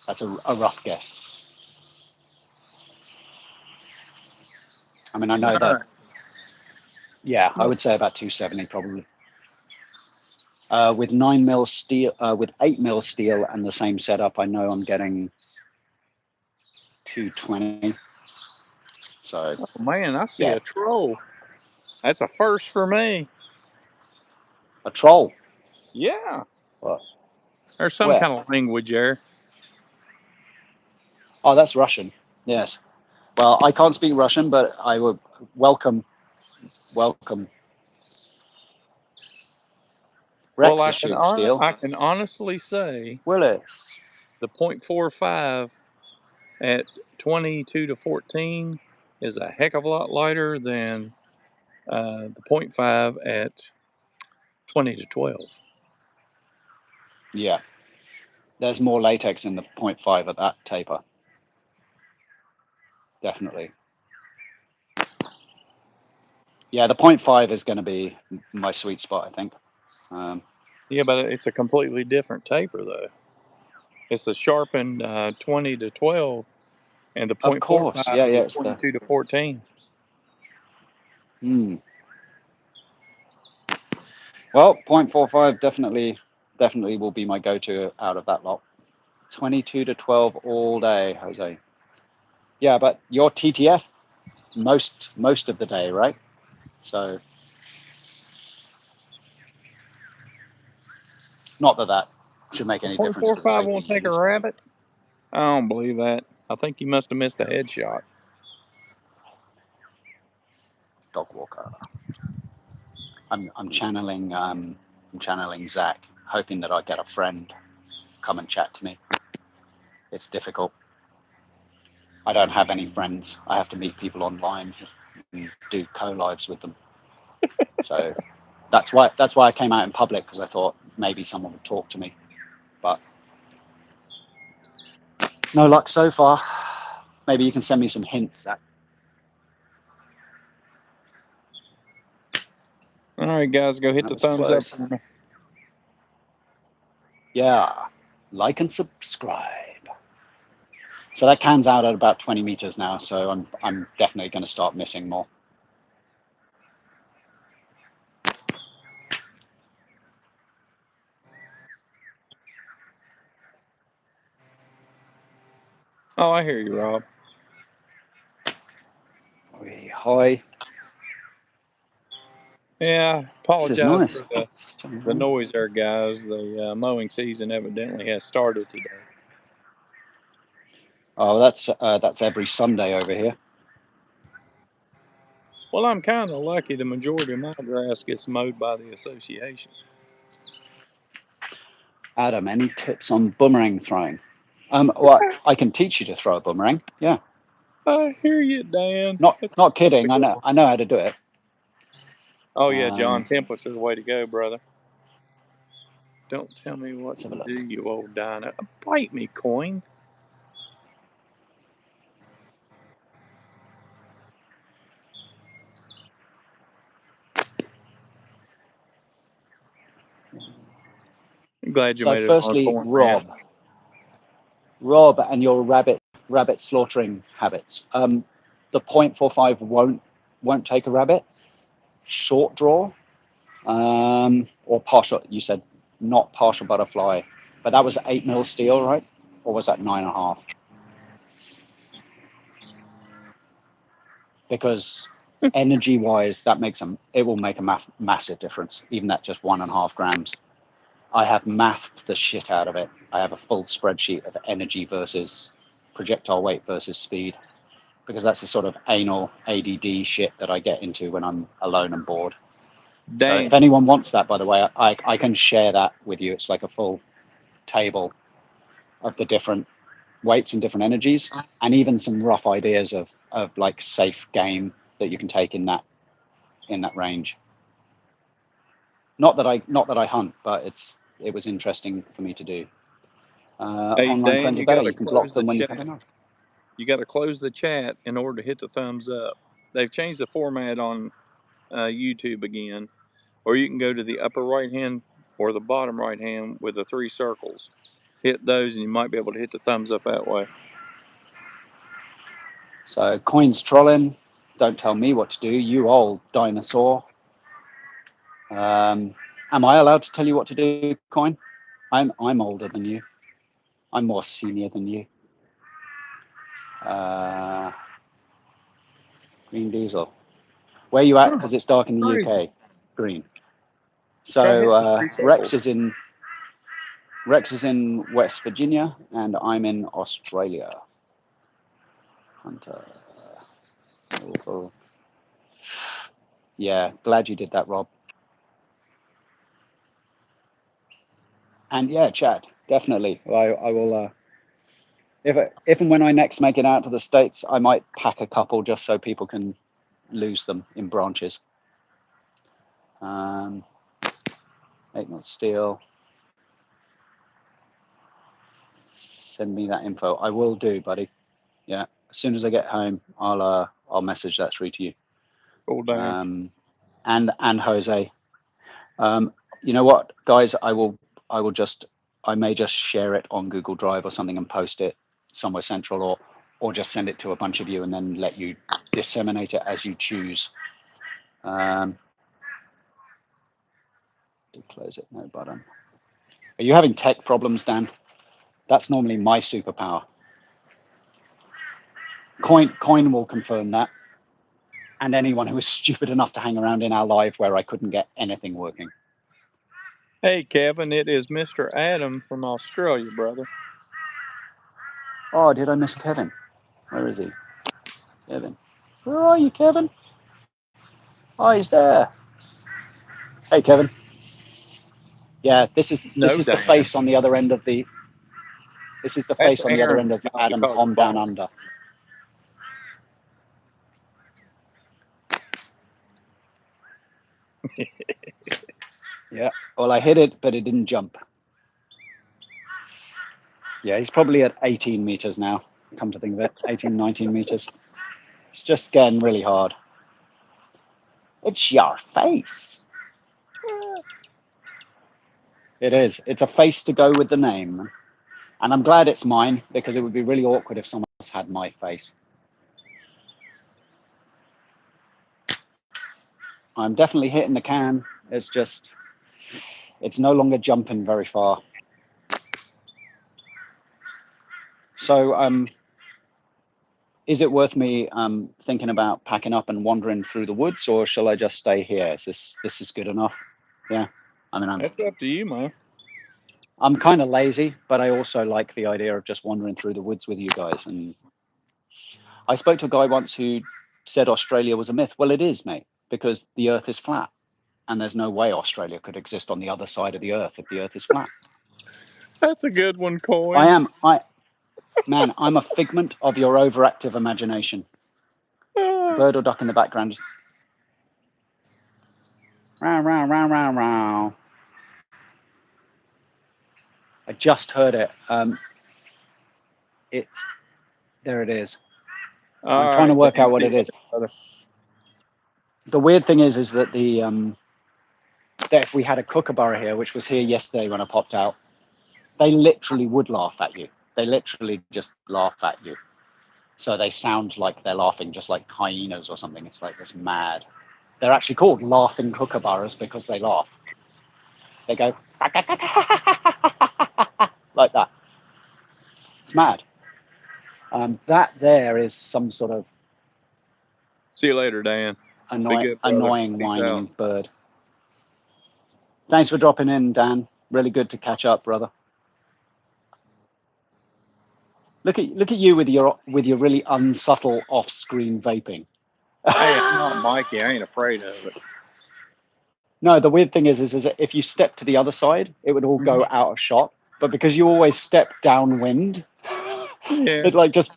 That's a rough guess. I mean, I know that. Yeah, I would say about 270 probably. With 9mm steel, with 8mm steel and the same setup, I know I'm getting 220. So, oh, man, I see yeah. a troll. That's a first for me. A troll? Yeah. What? There's some Where? kind of language there. Oh, that's Russian. Yes. Well, I can't speak Russian, but I would welcome. Rex Well, is shooting steel. I can honestly say Will it? the .45 at 22 to 14 is a heck of a lot lighter than the .5 at 20 to 12. Yeah. There's more latex in the 0.5 at that taper. Definitely. Yeah, the 0.5 is going to be my sweet spot, I think. Yeah, but it's a completely different taper, though. It's a sharpened 20 to 12, and the Of course. .45 Yeah, is a it's 22 to 14. Well, 0.45 definitely will be my go-to out of that lot. 22 to 12 all day, Jose. Yeah, but you're TTF most of the day, right? So, not that should make The any difference to the .45 taper won't you take a use. rabbit? I don't believe that. I think you must have missed a headshot. Dog walker. I'm channeling Zach, hoping that I get a friend come and chat to me. It's difficult. I don't have any friends. I have to meet people online and do co-lives with them. So that's why I came out in public, because I thought maybe someone would talk to me, but no luck so far. Maybe you can send me some hints, Zach. All right, guys, go hit the thumbs up for me. Yeah, like and subscribe. So that can's out at about 20 meters now, so I'm definitely going to start missing more. Oh, I hear you, Rob. Hi. Yeah, apologize Nice. for the noise there, guys. The mowing season evidently has started today. Oh, that's every Sunday over here. Well, I'm kind of lucky. The majority of my grass gets mowed by the association. Adam, any tips on boomerang throwing? Well, I can teach you to throw a boomerang. Yeah. I hear you, Dan. Not kidding. I know how to do it. Oh yeah, John Temple's the way to go, brother. Don't tell me what to do, you old dino. Bite me, coin. I'm glad you made it on Firstly, point, man. Rob, and your rabbit slaughtering habits. The .45 won't take a rabbit. Short draw, or partial. You said not partial butterfly, but that was 8mm steel, right? Or was that 9.5? Because energy-wise, it will make a massive difference, even at just 1.5 grams. I have mathed the shit out of it. I have a full spreadsheet of energy versus projectile weight versus speed, because that's the sort of anal ADD shit that I get into when I'm alone and bored. Dang. So if anyone wants that, by the way, I can share that with you. It's like a full table of the different weights and different energies, and even some rough ideas of like safe game that you can take in that range. Not that I hunt, but it was interesting for me to do. Hey, Online Dan, friends are you better. got to You can block close the them when you chat. have enough. You got to close the chat in order to hit the thumbs up. They've changed the format on YouTube again, or you can go to the upper right hand or the bottom right hand with the 3 circles. Hit those, and you might be able to hit the thumbs up that way. So Coin's trolling. Don't tell me what to do, you old dinosaur. Am I allowed to tell you what to do, Coin? I'm older than you. I'm more senior than you. Green diesel. Where are you at? Because it's dark in the UK. Green. So Rex is in West Virginia, and I'm in Australia. Hunter. Awful. Yeah, glad you did that, Rob. And yeah, Chad, definitely. I will. If and when I next make it out to the States, I might pack a couple just so people can lose them in branches. 8 knots steel. Send me that info. I will do, buddy. Yeah, as soon as I get home, I'll message that through to you. Oh, damn. And Jose. You know what, guys? I may just share it on Google Drive or something and post it somewhere central, or just send it to a bunch of you and then let you disseminate it as you choose. To close it, no button. Are you having tech problems, Dan? That's normally my superpower. Coin will confirm that. And anyone who was stupid enough to hang around in our live where I couldn't get anything working. Hey, Kevin, it is Mr. Adam from Australia, brother. Oh, did I miss Kevin? Where is he? Kevin. Where are you, Kevin? Oh, he's there. Hey, Kevin. Yeah, this is the face on the other end of the. This is the face on the other end of Adam from Down Under. Yeah. Well, I hit it, but it didn't jump. Yeah, he's probably at 18 meters now. Come to think of it, 18, 19 meters. It's just getting really hard. It's your face. It is. It's a face to go with the name. And I'm glad it's mine, because it would be really awkward if someone else had my face. I'm definitely hitting the can. It's no longer jumping very far. So, is it worth me thinking about packing up and wandering through the woods, or shall I just stay here? This is good enough? Yeah. I mean, that's up to you, man. I'm kind of lazy, but I also like the idea of just wandering through the woods with you guys. And I spoke to a guy once who said Australia was a myth. Well, it is, mate, because the Earth is flat, and there's no way Australia could exist on the other side of the Earth if the Earth is flat. That's a good one, Coin. Man, I'm a figment of your overactive imagination. Bird or duck in the background. Row, row, row, row, row. I just heard it. There it is. I'm trying to work out what it is. The weird thing is that that if we had a kookaburra here, which was here yesterday when I popped out, they literally would laugh at you. They literally just laugh at you. So they sound like they're laughing, just like hyenas or something. It's like this mad. They're actually called laughing kookaburras because they laugh. They go like that. It's mad. That there is some sort of. See you later, Dan. annoying whining bird. Thanks for dropping in, Dan. Really good to catch up, brother. Look at you with your really unsubtle off-screen vaping. Hey, I'm not Mikey. I ain't afraid of it. No, the weird thing is if you step to the other side, it would all go out of shot. But because you always step downwind, it like just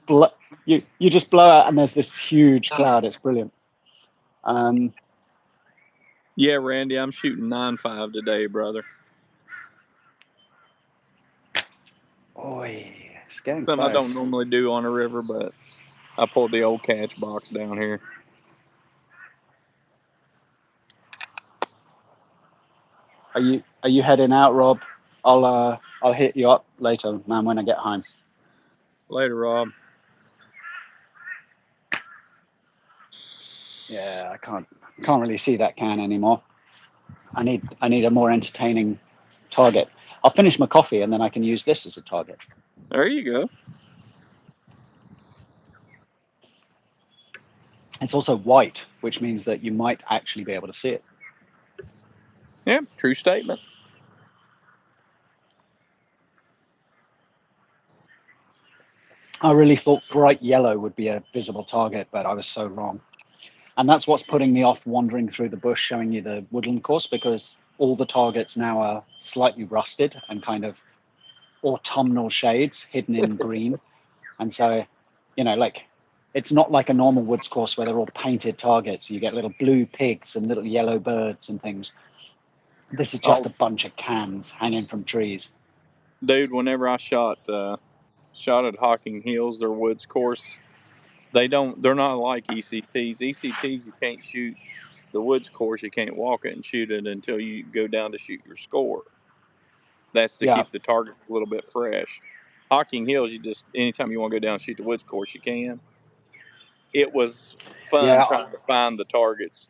you just blow out, and there's this huge cloud. It's brilliant. Yeah, Randy, I'm shooting 9.5 today, brother. Oh, it's getting something close. I don't normally do on a river, but I pulled the old catch box down here. Are you heading out, Rob? I'll hit you up later, man, when I get home. Later, Rob. Yeah, I can't really see that can anymore. I need a more entertaining target. I'll finish my coffee and then I can use this as a target. There you go. It's also white, which means that you might actually be able to see it. Yeah, true statement. I really thought bright yellow would be a visible target, but I was so wrong. And that's what's putting me off wandering through the bush showing you the woodland course, because all the targets now are slightly rusted and kind of autumnal shades hidden in green. And so, like, it's not like a normal woods course where they're all painted targets. You get little blue pigs and little yellow birds and things. This is just a bunch of cans hanging from trees. Dude, whenever I shot at Hocking Hills, their woods course, they're not like ECTs. ECTs, you can't shoot the woods course, you can't walk it and shoot it until you go down to shoot your score. That's to keep the targets a little bit fresh. Hocking Hills, you just, anytime you want to go down and shoot the woods course, you can. It was fun trying to find the targets.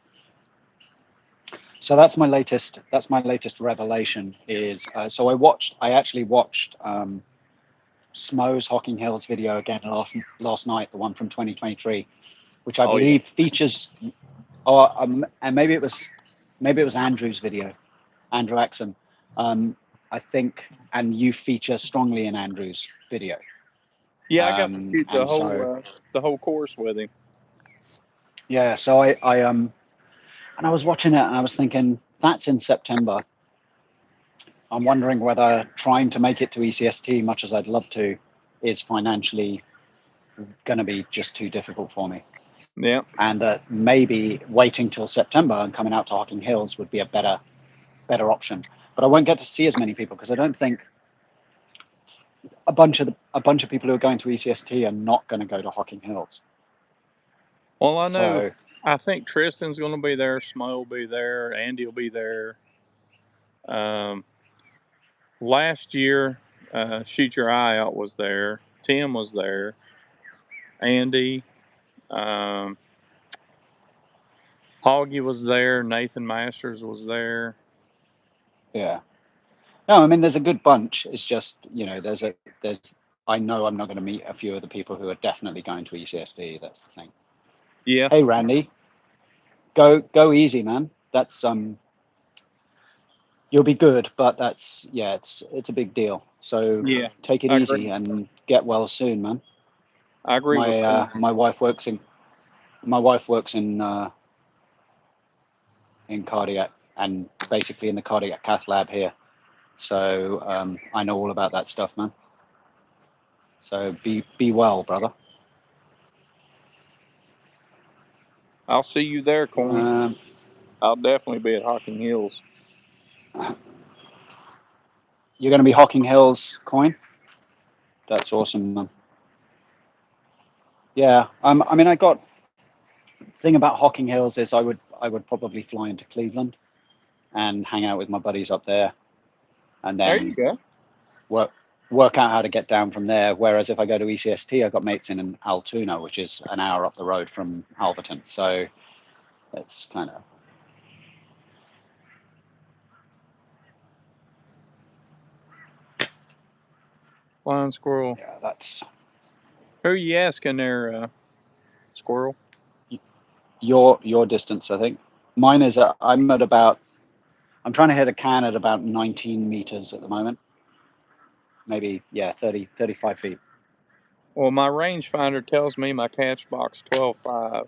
So that's my latest revelation is, so I actually watched Smo's Hocking Hills video again last night, the one from 2023, which I believe features, and maybe it was Andrew's video, Andrew Axon, I think, and you feature strongly in Andrew's video. Yeah, I got to shoot the whole course with him. Yeah, so and I was watching it and I was thinking, that's in September. I'm wondering whether trying to make it to ECST, much as I'd love to, is financially going to be just too difficult for me. Yeah. And that maybe waiting till September and coming out to Hocking Hills would be a better option. But I won't get to see as many people because I don't think a bunch of people who are going to ECST are not going to go to Hocking Hills. Well, I know. I think Tristan's going to be there. Smo will be there. Andy will be there. Last year, Shoot Your Eye Out was there. Tim was there. Andy. Hoggy was there. Nathan Masters was there. Yeah. No, I mean, there's a good bunch. It's just, I know I'm not going to meet a few of the people who are definitely going to ECSD. That's the thing. Yeah. Hey, Randy, go easy, man. That's you'll be good, but that's it's a big deal. So take it easy and get well soon, man. I agree with my wife works in in cardiac and basically in the cardiac cath lab here. So I know all about that stuff, man. So be well, brother. I'll see you there, Coin. I'll definitely be at Hocking Hills. You're going to be Hocking Hills, Coin? That's awesome, man. Yeah, I mean, the thing about Hocking Hills is I would probably fly into Cleveland and hang out with my buddies up there, and then there you go. work out how to get down from there. Whereas if I go to ECST, I've got mates in Altoona, which is an hour up the road from Alverton. So it's kind of. Flying squirrel. Yeah, that's. Who are you asking there, squirrel? your distance, I think. Mine is I'm trying to hit a can at about 19 meters at the moment. Maybe, yeah, 30, 35 feet. Well, my rangefinder tells me my catch box 12.5.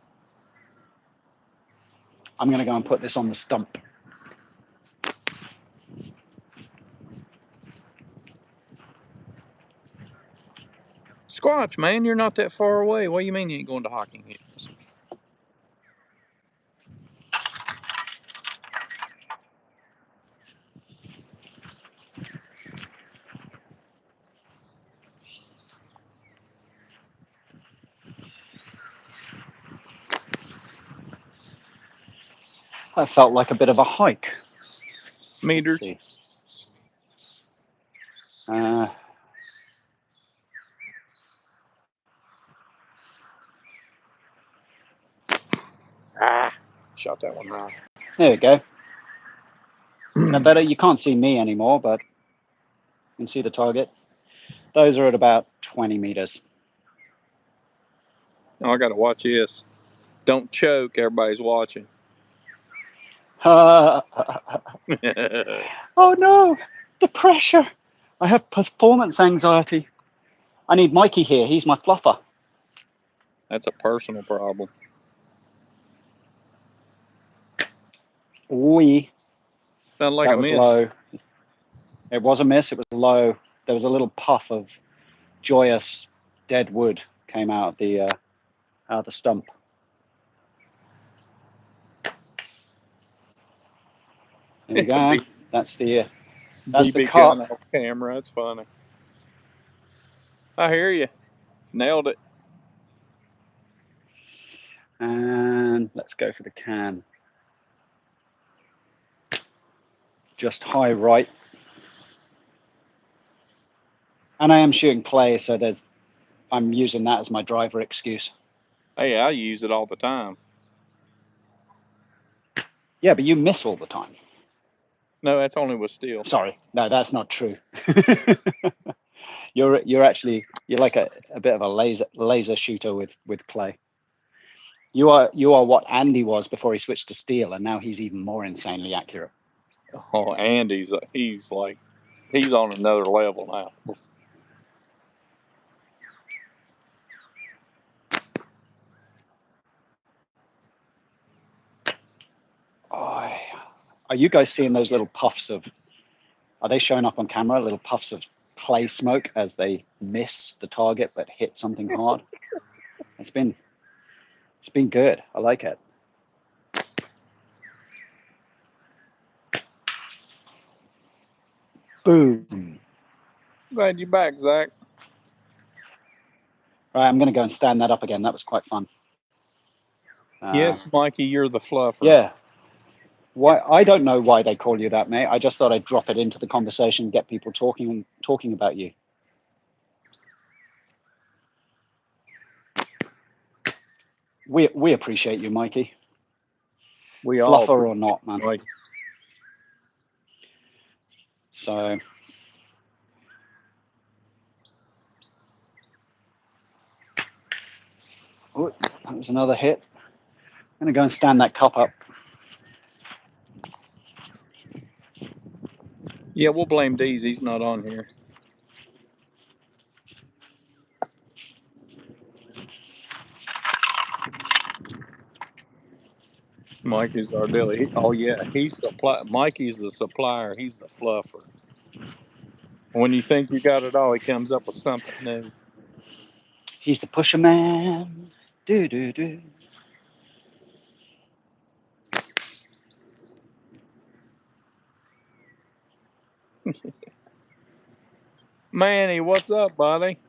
I'm going to go and put this on the stump. Squatch, man, you're not that far away. What do you mean you ain't going to Hocking Hills? That felt like a bit of a hike. Meters. Let's see. Shot that one right. There we go. Now better, you can't see me anymore, but you can see the target. Those are at about 20 meters. Oh, I got to watch this. Don't choke. Everybody's watching. Oh no, the pressure. I have performance anxiety. I need Mikey here. He's my fluffer. That's a personal problem. Wee. Sounded like That a was miss. low. It was a miss. It was low. There was a little puff of joyous dead wood came out of the stump. There you go. That's the BB cup. gun off camera. That's funny. I hear you. Nailed it. And let's go for the can. Just high right. And I am shooting clay, so I'm using that as my driver excuse. Hey, I use it all the time. Yeah, but you miss all the time. No, that's only with steel. Sorry, no, that's not true. You're like a bit of a laser shooter with clay. You are what Andy was before he switched to steel, and now he's even more insanely accurate. Oh, Andy's he's on another level now. Oh, are you guys seeing those little puffs of? Are they showing up on camera? Little puffs of clay smoke as they miss the target but hit something hard. It's been good. I like it. Boom. Glad you're back, Zach. Right, I'm going to go and stand that up again. That was quite fun. Yes, Mikey, you're the fluffer. Yeah. Why? I don't know why they call you that, mate. I just thought I'd drop it into the conversation, get people talking about you. We appreciate you, Mikey. We all Fluffer or not, man. Right. So oh, that was another hit. I'm gonna go and stand that cup up. Yeah, we'll blame Deez. He's not on here. Mikey's our dealer. Mikey's the supplier. He's the fluffer. When you think you got it all, he comes up with something new. He's the pusher man. Do do do. Manny, what's up, buddy?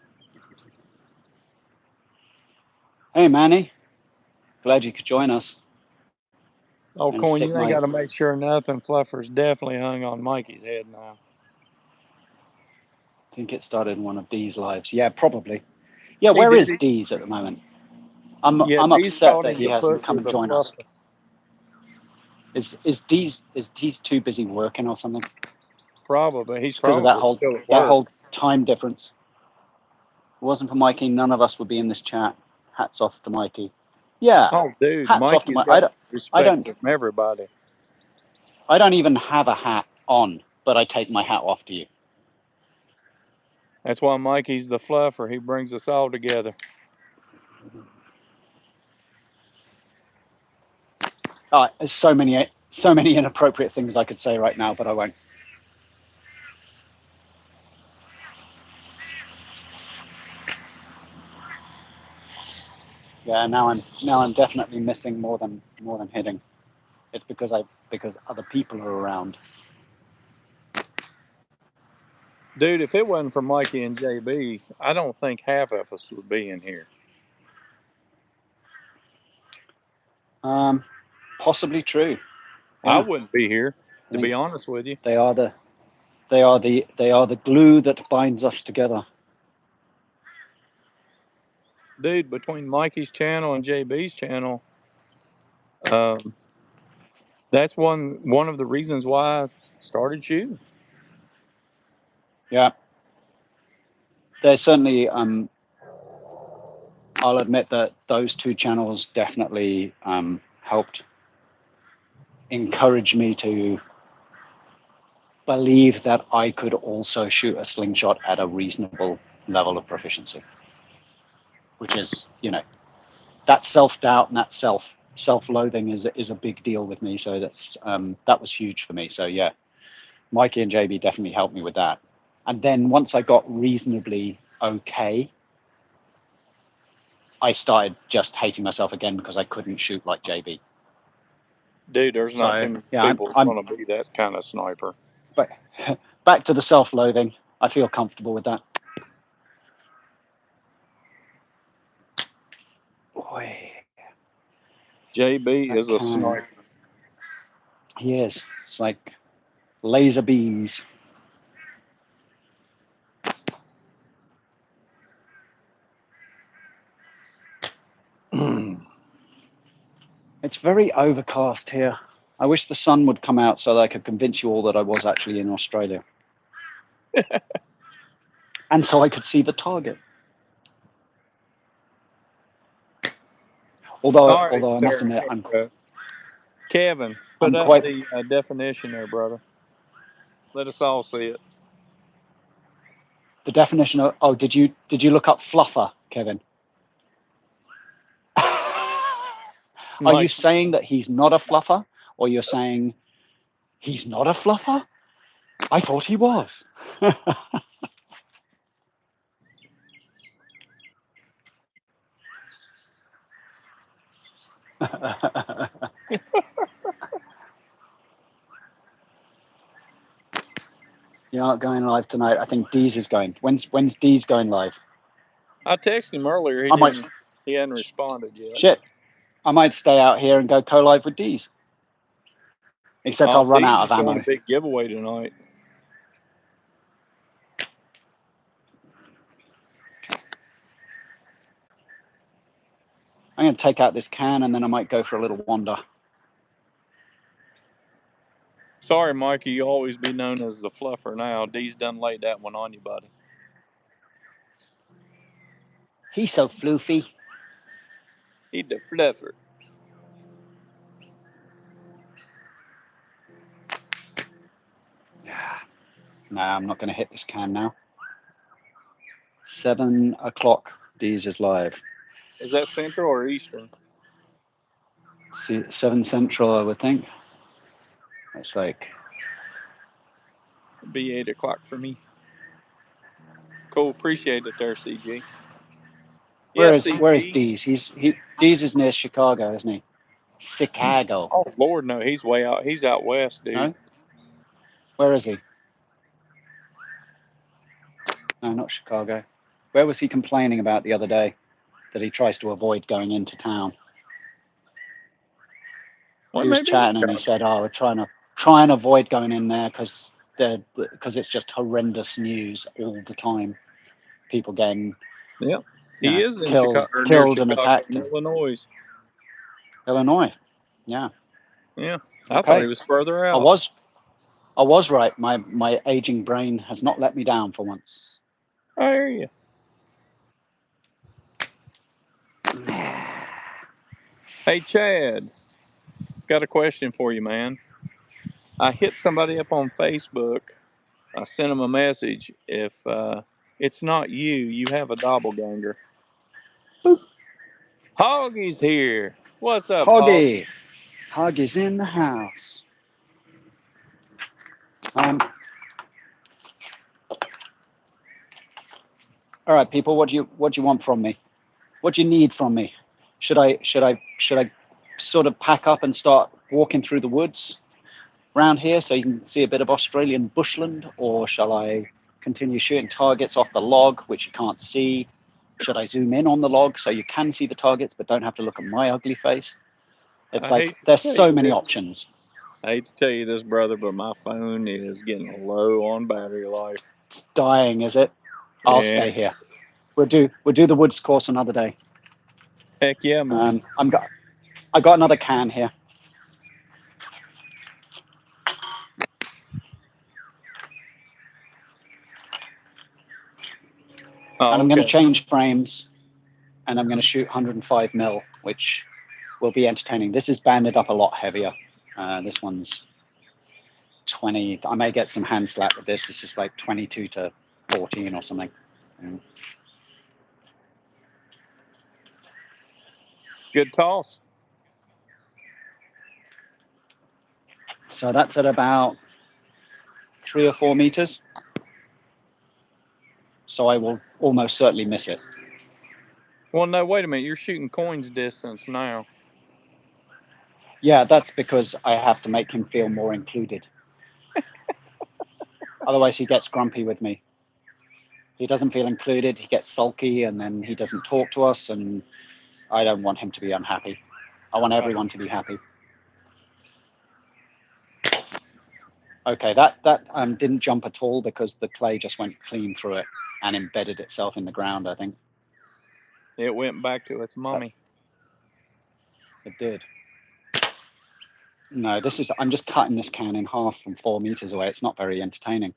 Hey, Manny. Glad you could join us. Oh, Coin, you ain't got to make sure nothing. Fluffer's definitely hung on Mikey's head now. I think it started in one of Dee's lives. Yeah, probably. Yeah, where is Dee's at the moment? I'm upset that he hasn't come and joined us. Is Dee's too busy working or something? Probably. He's because of that whole time difference. If it wasn't for Mikey, none of us would be in this chat. Hats off to Mikey. Yeah. Oh, dude, Hats off to Mikey's my. got I respect don't. from everybody. I don't even have a hat on, but I take my hat off to you. That's why Mikey's the fluffer. He brings us all together. There's so many inappropriate things I could say right now, but I won't. Yeah, now I'm definitely missing more than hitting. It's because other people are around. Dude, if it wasn't for Mikey and JB, I don't think half of us would be in here. Possibly true. Yeah. I wouldn't be here, to be honest with you. They are the glue that binds us together. Dude, between Mikey's channel and JB's channel, that's one of the reasons why I started shooting. Yeah. There's certainly I'll admit that those two channels definitely helped encourage me to believe that I could also shoot a slingshot at a reasonable level of proficiency, which is, that self-doubt and that self-loathing is a big deal with me. So that was huge for me. So yeah, Mikey and JB definitely helped me with that. And then once I got reasonably okay, I started just hating myself again because I couldn't shoot like JB. Dude, there's not too many people who want to be that kind of sniper. But back to the self-loathing. I feel comfortable with that. Boy. JB is a sniper. He is. It's like laser beams. It's very overcast here. I wish the sun would come out so that I could convince you all that I was actually in Australia. And so I could see the target. Although I must admit, Kevin, put up the definition there, brother. Let us all see it. The definition of did you look up fluffer, Kevin? Are you saying that he's not a fluffer, or you're saying he's not a fluffer? I thought he was. You're not going live tonight. I think Deez is going. When's Deez going live? I texted him earlier. He hadn't responded yet. Shit. I might stay out here and go co-live with Deez. Except I'll run out of ammo. Doing a big giveaway tonight. I'm going to take out this can and then I might go for a little wander. Sorry, Mikey, you'll always be known as the fluffer now. Dee's done laid that one on you, buddy. He's so floofy. He's the fluffer. No, I'm not going to hit this can now. 7 o'clock. Deez is live. Is that Central or Eastern? 7 Central, I would think. It's like... It'd be 8 o'clock for me. Cool. Appreciate it there, CG. Where is Deez? Deez is near Chicago, isn't he? Chicago. Oh, Lord, no. He's way out. He's out west, dude. No? Where is he? No, not Chicago. Where was he complaining about the other day that he tries to avoid going into town? He was chatting and he said, "Oh, we're trying to avoid going in there because it's just horrendous news all the time. People getting he is in killed and attacked in Illinois. Illinois, yeah. Yeah, I thought he was further out. I was right. My aging brain has not let me down for once. I hear you. Hey, Chad, got a question for you, man. I hit somebody up on Facebook. I sent them a message. If it's not you, you have a doppelganger. Boop. Hoggy's here. What's up, Hoggy. Hoggy? Hoggy's in the house. All right, people. What do you want from me? What do you need from me? Should I sort of pack up and start walking through the woods around here so you can see a bit of Australian bushland, or shall I continue shooting targets off the log which you can't see? Should I zoom in on the log so you can see the targets but don't have to look at my ugly face? It's like there's so many options. I hate to tell you this, brother, but my phone is getting low on battery life. It's dying, is it? I'll stay here. We'll do the woods course another day. Heck yeah, man. I got another can here. Oh, and I'm going to change frames, and I'm going to shoot 105 mil, which will be entertaining. This is banded up a lot heavier. This one's 20. I may get some hand slap with this. This is like 22 to 14 or something. Good toss. So that's at about 3 or 4 meters. So I will almost certainly miss it. Well, no, wait a minute. You're shooting coins distance now. Yeah, that's because I have to make him feel more included. Otherwise, he gets grumpy with me. He doesn't feel included. He gets sulky, and then he doesn't talk to us. And I don't want him to be unhappy. I want everyone to be happy. Okay, that didn't jump at all because the clay just went clean through it and embedded itself in the ground, I think. It went back to its mummy. It did. No, I'm just cutting this can in half from 4 meters away. It's not very entertaining.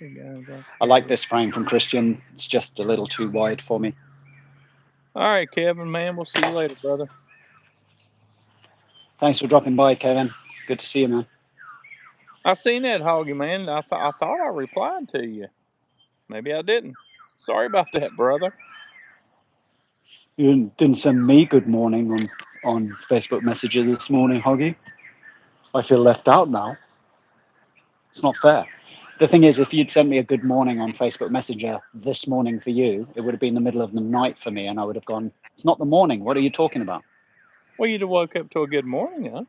I like this frame from Christian. It's just a little too wide for me. All right, Kevin, man. We'll see you later, brother. Thanks for dropping by, Kevin. Good to see you, man. I seen that, Hoggy, man. I thought I replied to you. Maybe I didn't. Sorry about that, brother. You didn't send me good morning on Facebook Messenger this morning, Hoggy. I feel left out now. It's not fair. The thing is, if you'd sent me a good morning on Facebook Messenger this morning for you, it would have been the middle of the night for me, and I would have gone, it's not the morning. What are you talking about? Well, you'd have woke up to a good morning, huh?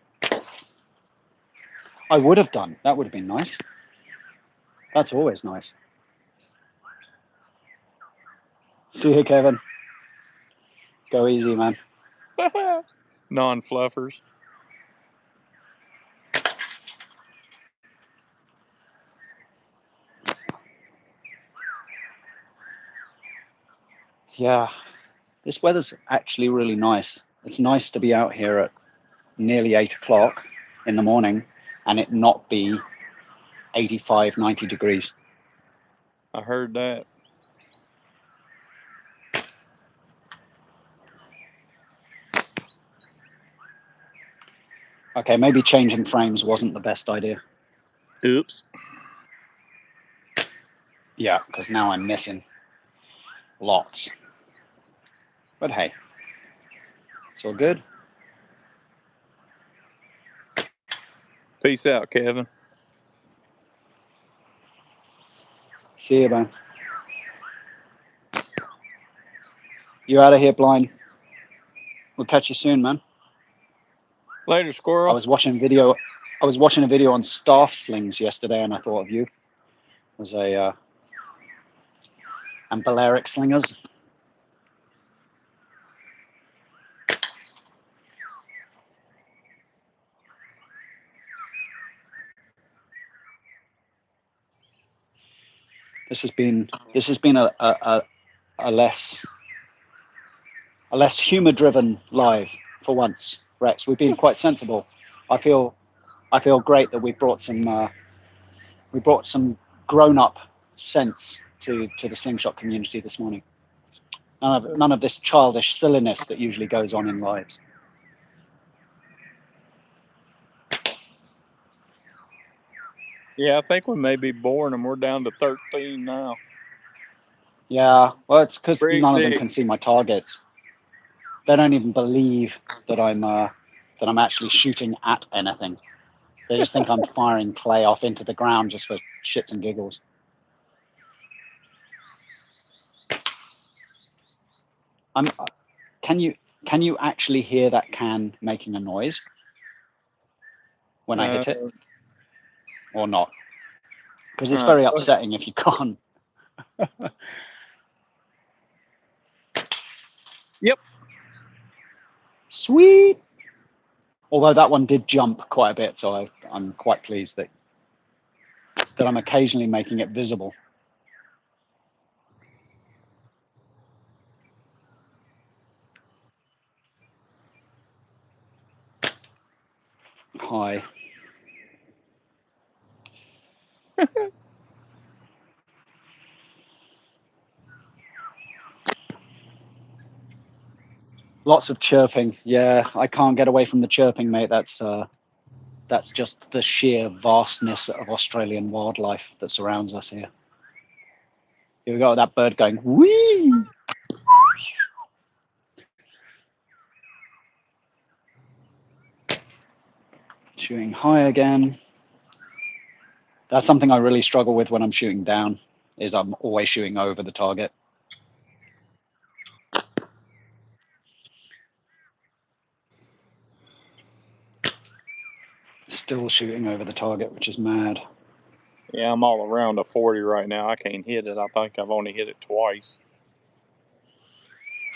I would have done. That would have been nice. That's always nice. See you, Kevin. Go easy, man. Non-fluffers. Yeah, this weather's actually really nice. It's nice to be out here at nearly 8 o'clock in the morning and it not be 85, 90 degrees. I heard that. Okay, maybe changing frames wasn't the best idea. Oops. Yeah, because now I'm missing lots. But hey, it's all good. Peace out, Kevin. See you, man. You out of here, blind. We'll catch you soon, man. Later, squirrel. I was watching a video on staff slings yesterday, and I thought of you. It was and Balearic slingers. This has been a less humor-driven live for once, Rex. We've been quite sensible. I feel great that we brought some grown-up sense to the slingshot community this morning. None of this childish silliness that usually goes on in lives. Yeah, I think we may be boring and we're down to 13 now. Yeah, well, it's because Big none of them dig. can see my targets. They don't even believe that I'm actually shooting at anything. They just think I'm firing clay off into the ground just for shits and giggles. Can you actually hear that can making a noise when I hit it, or not? Because it's very upsetting if you can't. Yep. Sweet. Although that one did jump quite a bit, so I'm quite pleased that I'm occasionally making it visible. Hi. Lots of chirping. Yeah, I can't get away from the chirping, mate. That's just the sheer vastness of Australian wildlife that surrounds us here. Here we got that bird going, whee! Shooting high again. That's something I really struggle with when I'm shooting down, is I'm always shooting over the target. Still shooting over the target, which is mad. Yeah, I'm all around a 40 right now. I can't hit it. I think I've only hit it twice.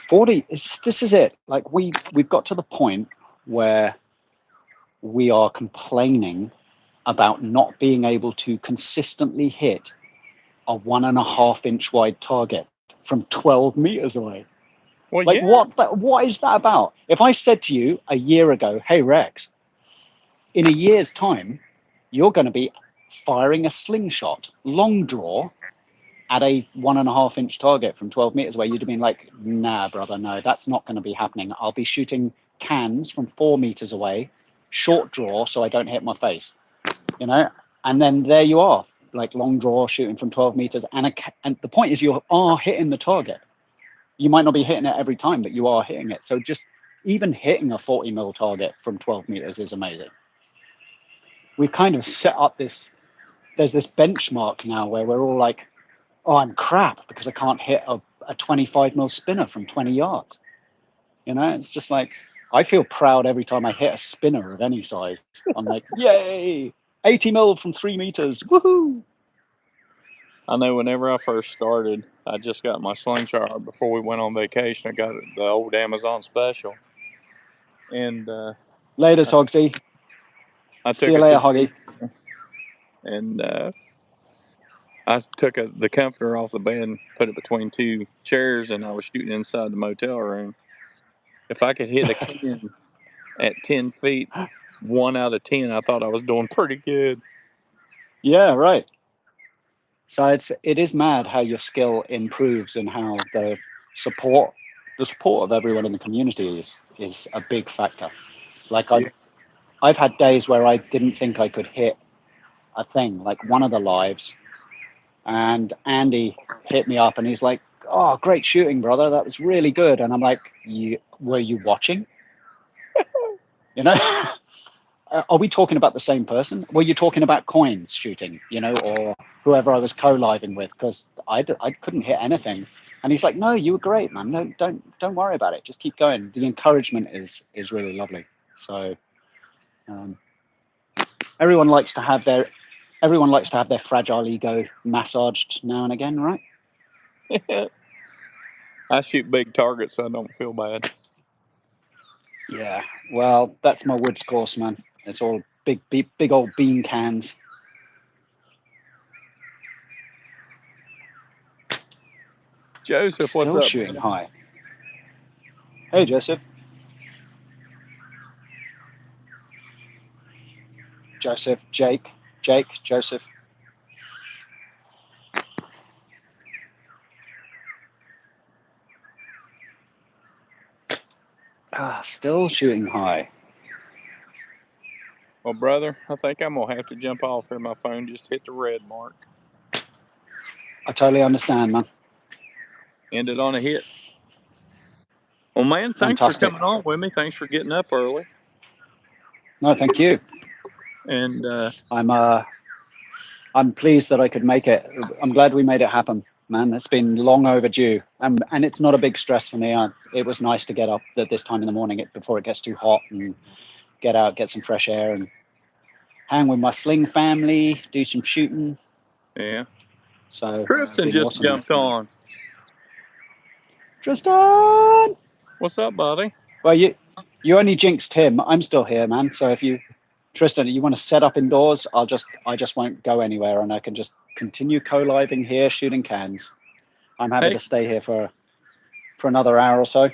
40, this is it. Like we've got to the point where we are complaining about not being able to consistently hit a 1.5 inch wide target from 12 meters away. Well, Like, yeah. what is that about? If I said to you a year ago, hey, Rex, in a year's time, you're going to be firing a slingshot, long draw, at a 1.5 inch target from 12 meters away, you'd have been like, nah, brother, no, that's not going to be happening. I'll be shooting cans from 4 meters away, short draw, so I don't hit my face, you know? And then there you are, like long draw, shooting from 12 meters. And the point is, you are hitting the target. You might not be hitting it every time, but you are hitting it. So just even hitting a 40 mil target from 12 meters is amazing. We've kind of set up there's this benchmark now where we're all like, oh, I'm crap because I can't hit a 25 mil spinner from 20 yards. You know, it's just like, I feel proud every time I hit a spinner of any size. I'm like, yay, 80 mil from 3 meters, woohoo. I know whenever I first started, I just got my slingshot before we went on vacation. I got the old Amazon special. And later, Sogsy. I See took you it later, to Hoggy. and I took the comforter off the bed and put it between two chairs, and I was shooting inside the motel room. If I could hit a can at 10 feet, 1 out of 10, I thought I was doing pretty good. Yeah, right. So it is mad how your skill improves and how the support of everyone in the community is a big factor. Like I've had days where I didn't think I could hit a thing, like one of the lives, and Andy hit me up and he's like, oh, great shooting, brother, that was really good. And I'm like, were you watching? You know? Are we talking about the same person? Were you talking about coins shooting, you know, or whoever I was co-living with? Because I couldn't hit anything. And he's like, no, you were great, man. No, don't worry about it. Just keep going. The encouragement is really lovely. So everyone likes to have their fragile ego massaged now and again, right? I shoot big targets, so I don't feel bad. Yeah. Well, that's my woods course, man. It's all big old bean cans. Joseph, what's Still up? shooting high. Hey, Joseph. Joseph, Jake, Joseph. Still shooting high. Well, brother, I think I'm going to have to jump off here. My phone just hit the red mark. I totally understand, man. Ended on a hit. Well, man, thanks Fantastic. for coming on with me. Thanks for getting up early. No, thank you. And I'm pleased that I could make it. I'm glad we made it happen, man. It's been long overdue, and it's not a big stress for me. It was nice to get up at this time in the morning before it gets too hot and get out, get some fresh air, and hang with my sling family, do some shooting. Yeah. So Tristan just awesome, jumped on. Tristan, what's up, buddy? Well, you only jinxed him. I'm still here, man. So if Tristan, you want to set up indoors, I just won't go anywhere, and I can just continue co-living here, shooting cans. I'm happy to stay here for another hour or so.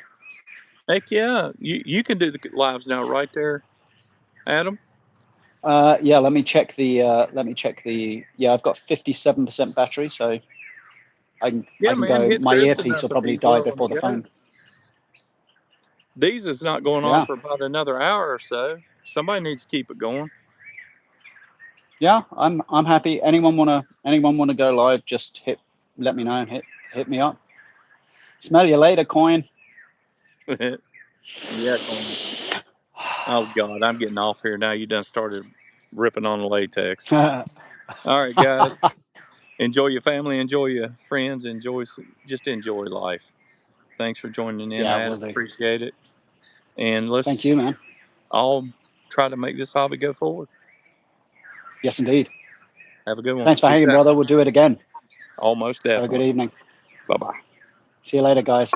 Heck yeah, you can do the lives now right there, Adam. Yeah, let me check the. Yeah, I've got 57% battery, so I can go. My earpiece will probably die before the phone. These is not going on for about another hour or so. Somebody needs to keep it going. Yeah, I'm happy. Anyone wanna go live? Just let me know and hit me up. Smell you later, coin. Yeah, coin. Oh God, I'm getting off here now. You done started ripping on the latex. All right, guys. Enjoy your family, enjoy your friends, just enjoy life. Thanks for joining in, Adam. Appreciate it. And thank you, man. I'll try to make this hobby go forward. Yes, indeed. Have a good one. Thanks for hanging, brother. We'll do it again. Almost definitely. Have a good evening. Bye-bye. See you later, guys.